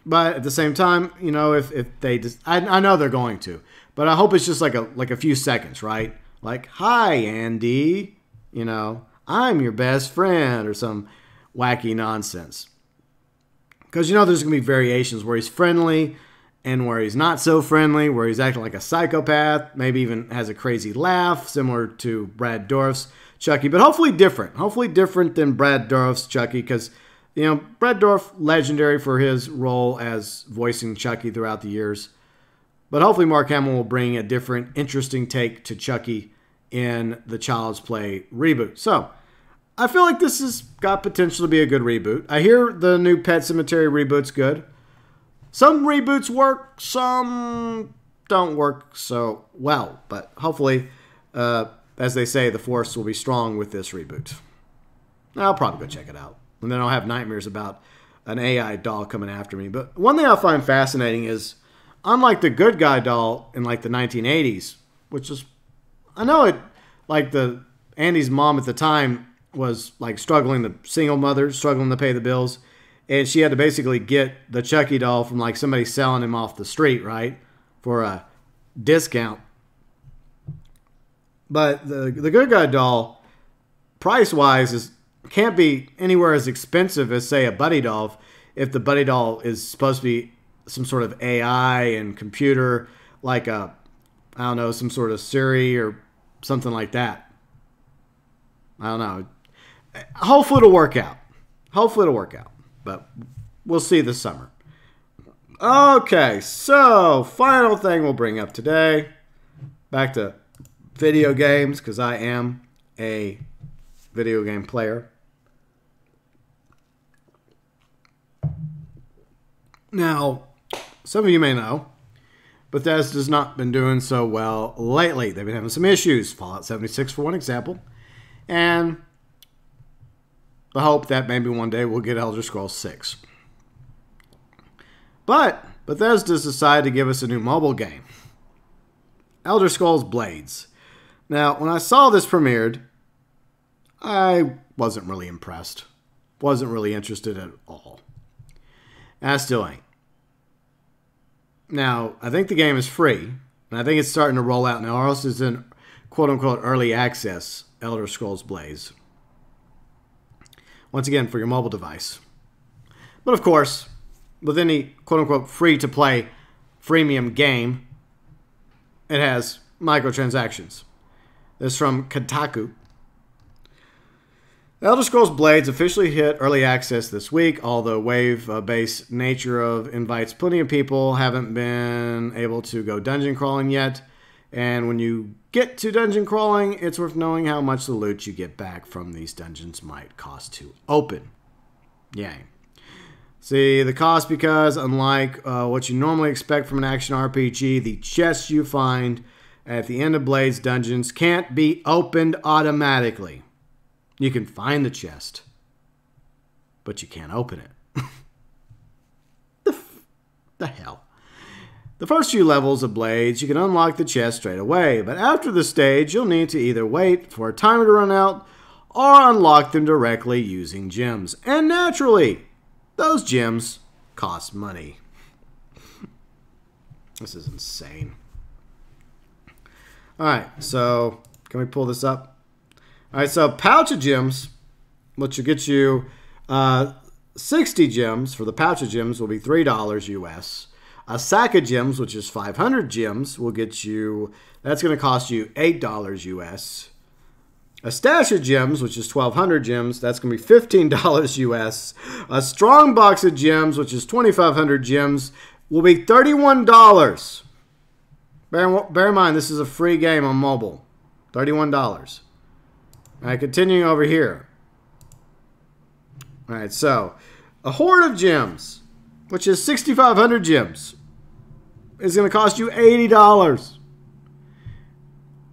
But at the same time, you know, if they just, I know they're going to, but I hope it's just like a few seconds, right? Like, hi, Andy, you know, I'm your best friend, or some wacky nonsense. Because, you know, there's going to be variations where he's friendly and where he's not so friendly, where he's acting like a psychopath, maybe even has a crazy laugh, similar to Brad Dourif's Chucky, but hopefully different. Hopefully different than Brad Dourif's Chucky, because, you know, Brad Dourif, legendary for his role as voicing Chucky throughout the years. But hopefully Mark Hamill will bring a different, interesting take to Chucky in the Child's Play reboot. So, I feel like this has got potential to be a good reboot. I hear the new Pet Sematary reboot's good. Some reboots work, some don't work so well. But hopefully, as they say, the Force will be strong with this reboot. I'll probably go check it out. And then I'll have nightmares about an AI doll coming after me. But one thing I find fascinating is, unlike the good guy doll in like the 1980s, which is, I know it, like Andy's mom at the time was like struggling, the single mother, struggling to pay the bills. And she had to basically get the Chucky doll from like somebody selling him off the street, right? For a discount. But the good guy doll, price-wise, can't be anywhere as expensive as, say, a buddy doll. If the buddy doll is supposed to be some sort of AI and computer, like I don't know, some sort of Siri or something like that. I don't know. Hopefully it'll work out. Hopefully it'll work out. But we'll see this summer. Okay, so final thing we'll bring up today. Back to video games, because I am a video game player. Now, some of you may know, Bethesda's not been doing so well lately. They've been having some issues. Fallout 76 for one example. And the hope that maybe one day we'll get Elder Scrolls 6. But Bethesda's decided to give us a new mobile game. Elder Scrolls Blades. Now, when I saw this premiered, I wasn't really impressed. Wasn't really interested at all. And I still ain't. Now, I think the game is free, and I think it's starting to roll out now, or else it's in quote-unquote early access, Elder Scrolls Blades. Once again, for your mobile device. But of course, with any quote-unquote free-to-play freemium game, it has microtransactions. This is from Kotaku. Elder Scrolls Blades officially hit early access this week, although wave-based nature of invites plenty of people haven't been able to go dungeon crawling yet. And when you get to dungeon crawling, it's worth knowing how much the loot you get back from these dungeons might cost to open. Yay. See, the cost, because unlike what you normally expect from an action RPG, the chests you find at the end of Blades dungeons can't be opened automatically. You can find the chest, but you can't open it. The hell? The first few levels of Blades, you can unlock the chest straight away, but after the stage, you'll need to either wait for a timer to run out or unlock them directly using gems. And naturally, those gems cost money. This is insane. Alright, so can we pull this up? Alright, so pouch of gems, which will get you 60 gems for the pouch of gems, will be $3 US. A sack of gems, which is 500 gems, will get you, that's going to cost you $8 US. A stash of gems, which is 1,200 gems, that's going to be $15 US. A strong box of gems, which is 2,500 gems, will be $31. Bear in mind, this is a free game on mobile. $31. All right, continuing over here. All right, so a hoard of gems, which is 6,500 gems, is going to cost you $80.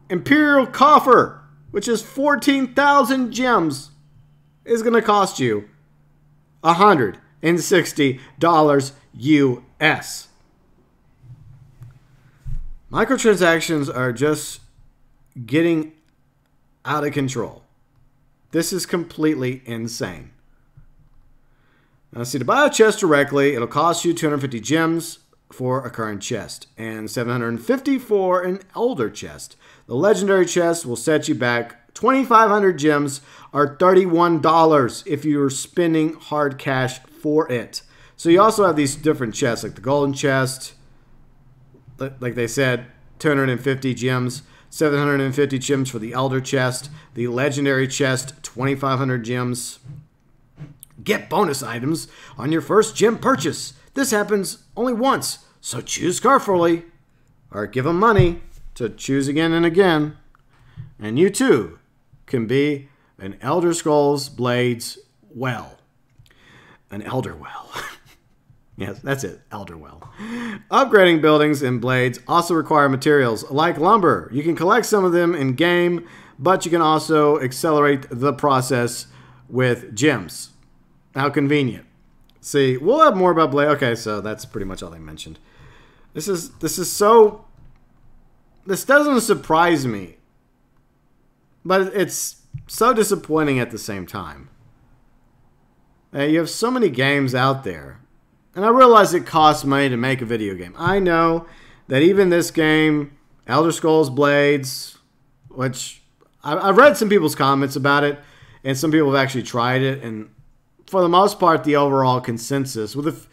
Imperial Coffer, which is 14,000 gems, is going to cost you $160 US. Microtransactions are just getting out of control. This is completely insane. Now, see, to buy a chest directly, it'll cost you 250 gems for a current chest and 750 for an older chest. The legendary chest will set you back 2,500 gems or $31 if you're spending hard cash for it. So you also have these different chests, like the golden chest, like they said, 250 gems, 750 gems for the elder chest, the legendary chest, 2,500 gems. Get bonus items on your first gem purchase. This happens only once, so choose carefully or give them money to choose again and again. And you too can be an Elder Scrolls Blades well. An Elder well. Yes, that's it. Elderwell. Upgrading buildings and blades also require materials like lumber. You can collect some of them in game, but you can also accelerate the process with gems. How convenient. See, we'll have more about blade. Okay, so that's pretty much all they mentioned. This doesn't surprise me, but it's so disappointing at the same time. You have so many games out there. And I realize it costs money to make a video game. I know that even this game, Elder Scrolls Blades, which I've read some people's comments about it, and some people have actually tried it, and for the most part, the overall consensus, with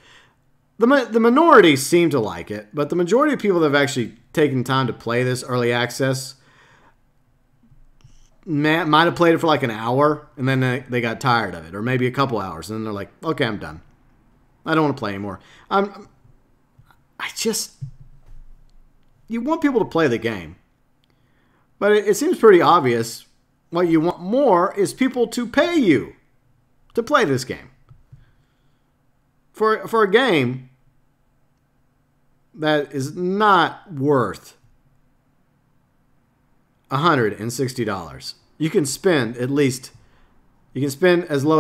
the minority seem to like it, but the majority of people that have actually taken time to play this early access might have played it for like an hour, and then they got tired of it, or maybe a couple hours, and then they're like, okay, I'm done. I don't want to play anymore. You want people to play the game. But it seems pretty obvious what you want more is people to pay you to play this game. For a game that is not worth $160. You can spend as low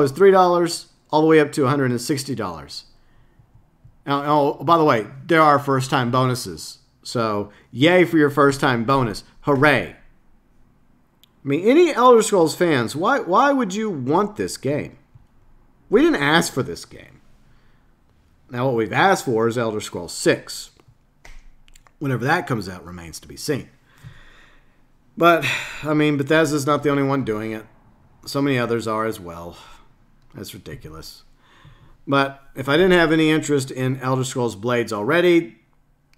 as $3 all the way up to $160. Now, by the way, there are first-time bonuses. So, yay for your first-time bonus. Hooray. I mean, any Elder Scrolls fans, why would you want this game? We didn't ask for this game. Now, what we've asked for is Elder Scrolls 6. Whenever that comes out remains to be seen. But, I mean, Bethesda's not the only one doing it. So many others are as well. That's ridiculous. But if I didn't have any interest in Elder Scrolls Blades already,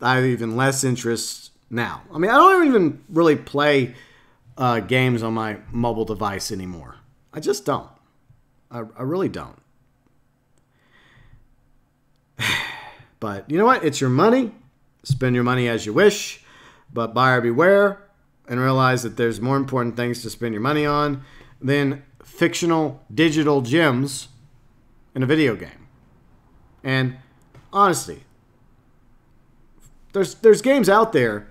I have even less interest now. I mean, I don't even really play games on my mobile device anymore. I just don't. I really don't. But you know what? It's your money. Spend your money as you wish. But buyer beware, and realize that there's more important things to spend your money on than fictional digital gems in a video game. And honestly, there's games out there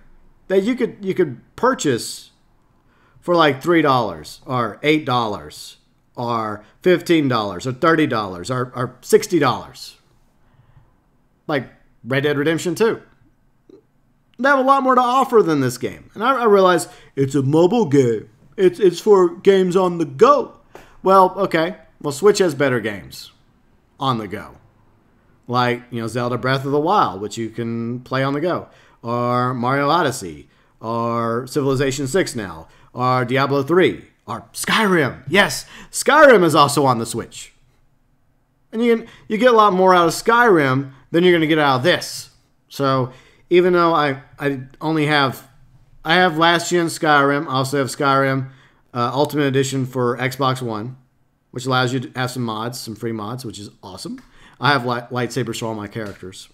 that you could purchase for like $3 or $8 or $15 or $30 or $60. Like Red Dead Redemption 2. They have a lot more to offer than this game. And I realize it's a mobile game. It's for games on the go. Well, okay. Well, Switch has better games on the go. Like, Zelda Breath of the Wild, which you can play on the go. Or Mario Odyssey. Or Civilization 6 now. Or Diablo 3. Or Skyrim. Yes, Skyrim is also on the Switch. And you get a lot more out of Skyrim than you're going to get out of this. So, even though I have last gen Skyrim, I also have Skyrim Ultimate Edition for Xbox One, which allows you to have some mods, some free mods, which is awesome. I have lightsabers for all my characters.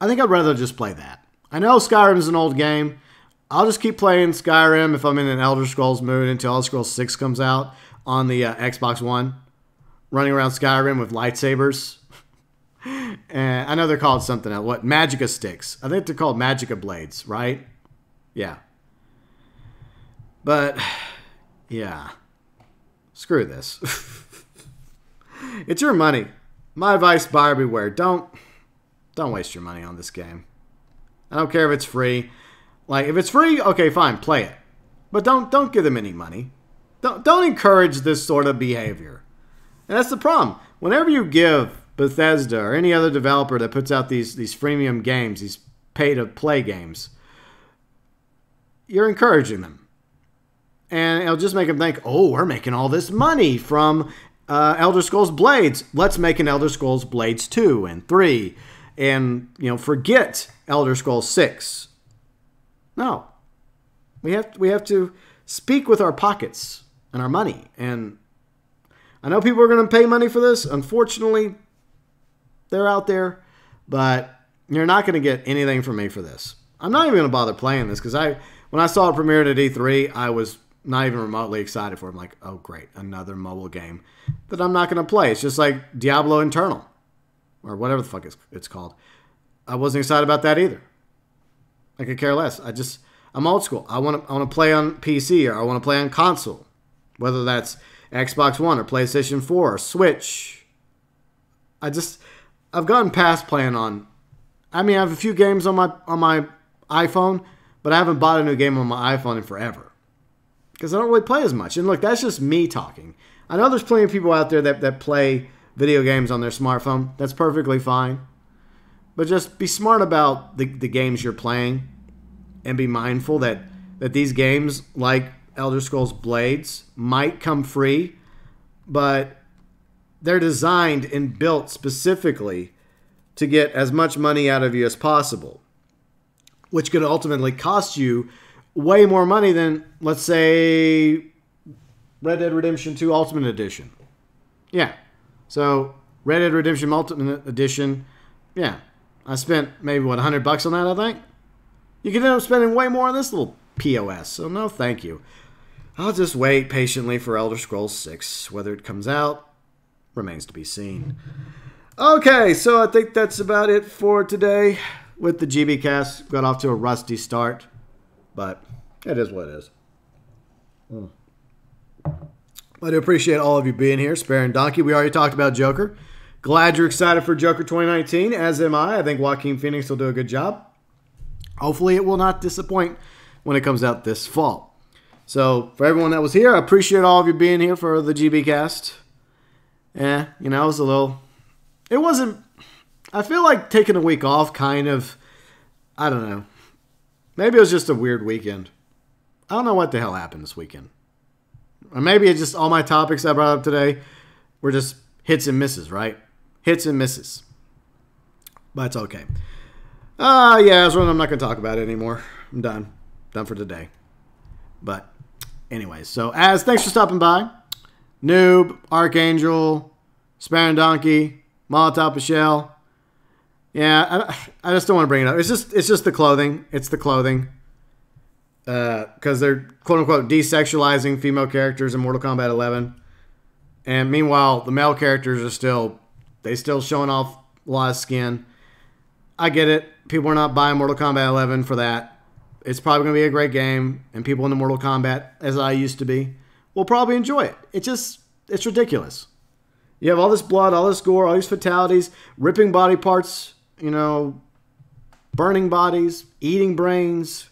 I think I'd rather just play that. I know Skyrim is an old game. I'll just keep playing Skyrim if I'm in an Elder Scrolls mood until Elder Scrolls 6 comes out on the Xbox One. Running around Skyrim with lightsabers. And I know they're called something else. What? Magica sticks. I think they're called Magica blades, right? Yeah. But, yeah. Screw this. It's your money. My advice, buyer beware. Don't waste your money on this game. I don't care if it's free. Like, if it's free, okay, fine, play it. But don't give them any money. Don't encourage this sort of behavior. And that's the problem. Whenever you give Bethesda or any other developer that puts out these freemium games, these pay-to-play games, you're encouraging them. And it'll just make them think, oh, we're making all this money from Elder Scrolls Blades. Let's make an Elder Scrolls Blades 2 and 3 and, forget Elder Scrolls 6. No. We have to speak with our pockets and our money. And I know people are going to pay money for this. Unfortunately, they're out there. But you're not going to get anything from me for this. I'm not even going to bother playing this because when I saw it premiered at E3, I was not even remotely excited for it. I'm like, oh, great, another mobile game that I'm not going to play. It's just like Diablo Eternal. or whatever the fuck it's called. I wasn't excited about that either. I could care less. I'm old school. I want to play on PC, or I want to play on console, whether that's Xbox One or PlayStation 4 or Switch. I've gotten past playing on. I mean, I have a few games on my iPhone, but I haven't bought a new game on my iPhone in forever because I don't really play as much. And look, that's just me talking. I know there's plenty of people out there that play video games on their smartphone. That's perfectly fine. But just be smart about the games you're playing and be mindful that these games, like Elder Scrolls Blades, might come free, but they're designed and built specifically to get as much money out of you as possible, which could ultimately cost you way more money than, let's say, Red Dead Redemption 2 Ultimate Edition. Yeah. So, Red Dead Redemption Ultimate Edition, yeah. I spent maybe, what, $100 on that, I think? You could end up spending way more on this little POS, so no thank you. I'll just wait patiently for Elder Scrolls 6. Whether it comes out remains to be seen. Okay, so I think that's about it for today with the GB cast. Got off to a rusty start, but it is what it is. I do appreciate all of you being here. Spare and Donkey, we already talked about Joker. Glad you're excited for Joker 2019, as am I. I think Joaquin Phoenix will do a good job. Hopefully it will not disappoint when it comes out this fall. So, for everyone that was here, I appreciate all of you being here for the GB cast. Yeah, you know, it was a little... It wasn't... I feel like taking a week off kind of... I don't know. Maybe it was just a weird weekend. I don't know what the hell happened this weekend. Or maybe it's just all my topics I brought up today were just hits and misses, right? Hits and misses. But it's okay. Yeah, Azralynn, I'm not going to talk about it anymore. I'm done. Done for today. But anyways, so thanks for stopping by. Noob, Archangel, Spare and Donkey, Molotov Michelle. Yeah, I just don't want to bring it up. It's just the clothing. It's the clothing. Because they're quote-unquote desexualizing female characters in Mortal Kombat 11. And meanwhile, the male characters are still showing off a lot of skin. I get it. People are not buying Mortal Kombat 11 for that. It's probably going to be a great game, and people into Mortal Kombat, as I used to be, will probably enjoy it. It's ridiculous. You have all this blood, all this gore, all these fatalities, ripping body parts, you know, burning bodies, eating brains.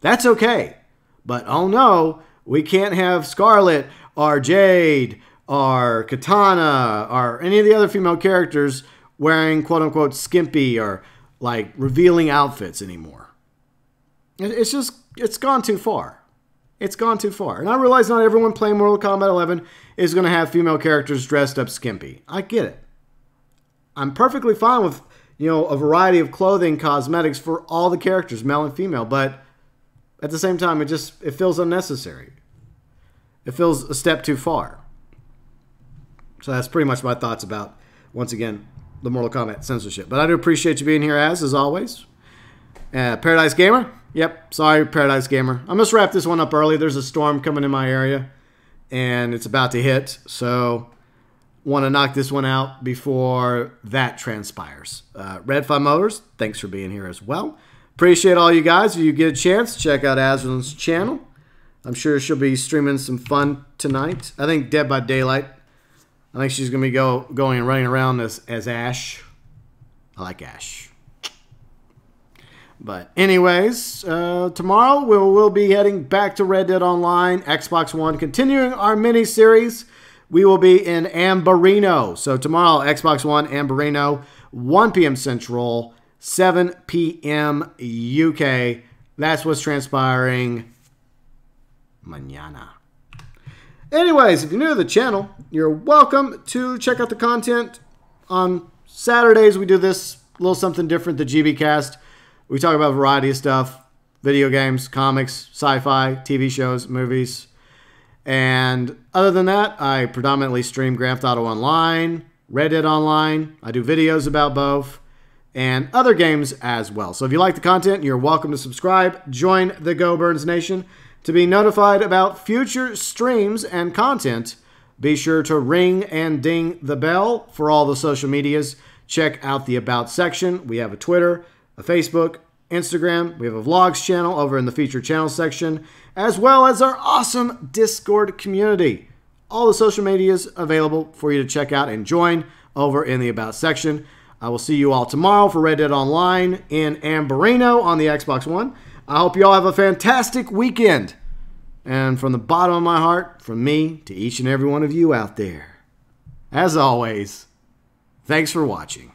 That's okay. But, oh no, we can't have Scarlet or Jade or Katana or any of the other female characters wearing quote-unquote skimpy or, like, revealing outfits anymore. It's gone too far. It's gone too far. And I realize not everyone playing Mortal Kombat 11 is going to have female characters dressed up skimpy. I get it. I'm perfectly fine with, you know, a variety of clothing, cosmetics for all the characters, male and female, but at the same time, it feels unnecessary. It feels a step too far. So that's pretty much my thoughts about, once again, the Mortal Kombat censorship. But I do appreciate you being here, as always. Paradise Gamer. Yep, sorry, Paradise Gamer. I'm just wrap this one up early. There's a storm coming in my area, and it's about to hit. So, want to knock this one out before that transpires. Red 5 Motors, thanks for being here as well. Appreciate all you guys. If you get a chance, check out Azralynn's channel. I'm sure she'll be streaming some fun tonight. I think Dead by Daylight. I think she's going to be going and running around as Ash. I like Ash. But anyways, tomorrow we'll be heading back to Red Dead Online, Xbox One, continuing our mini-series. We will be in Ambarino. So tomorrow, Xbox One, Ambarino, 1 p.m. Central, 7 p.m. UK. That's what's transpiring mañana. Anyways, if you're new to the channel, you're welcome to check out the content. On Saturdays, we do this little something different, the GB Cast. We talk about a variety of stuff, video games, comics, sci-fi, TV shows, movies. And other than that, I predominantly stream Grand Theft Auto Online, Red Dead Online. I do videos about both, and other games as well. So if you like the content, you're welcome to subscribe. Join the GeauxBurns Nation to be notified about future streams and content. Be sure to ring and ding the bell for all the social medias check out the About section. We have a Twitter, a Facebook, Instagram. We have a vlogs channel over in the featured channel section, as well as our awesome Discord community. All the social medias available for you to check out and join over in the About section. I will see you all tomorrow for Red Dead Online in Amberino on the Xbox One. I hope you all have a fantastic weekend. And from the bottom of my heart, from me to each and every one of you out there, as always, thanks for watching.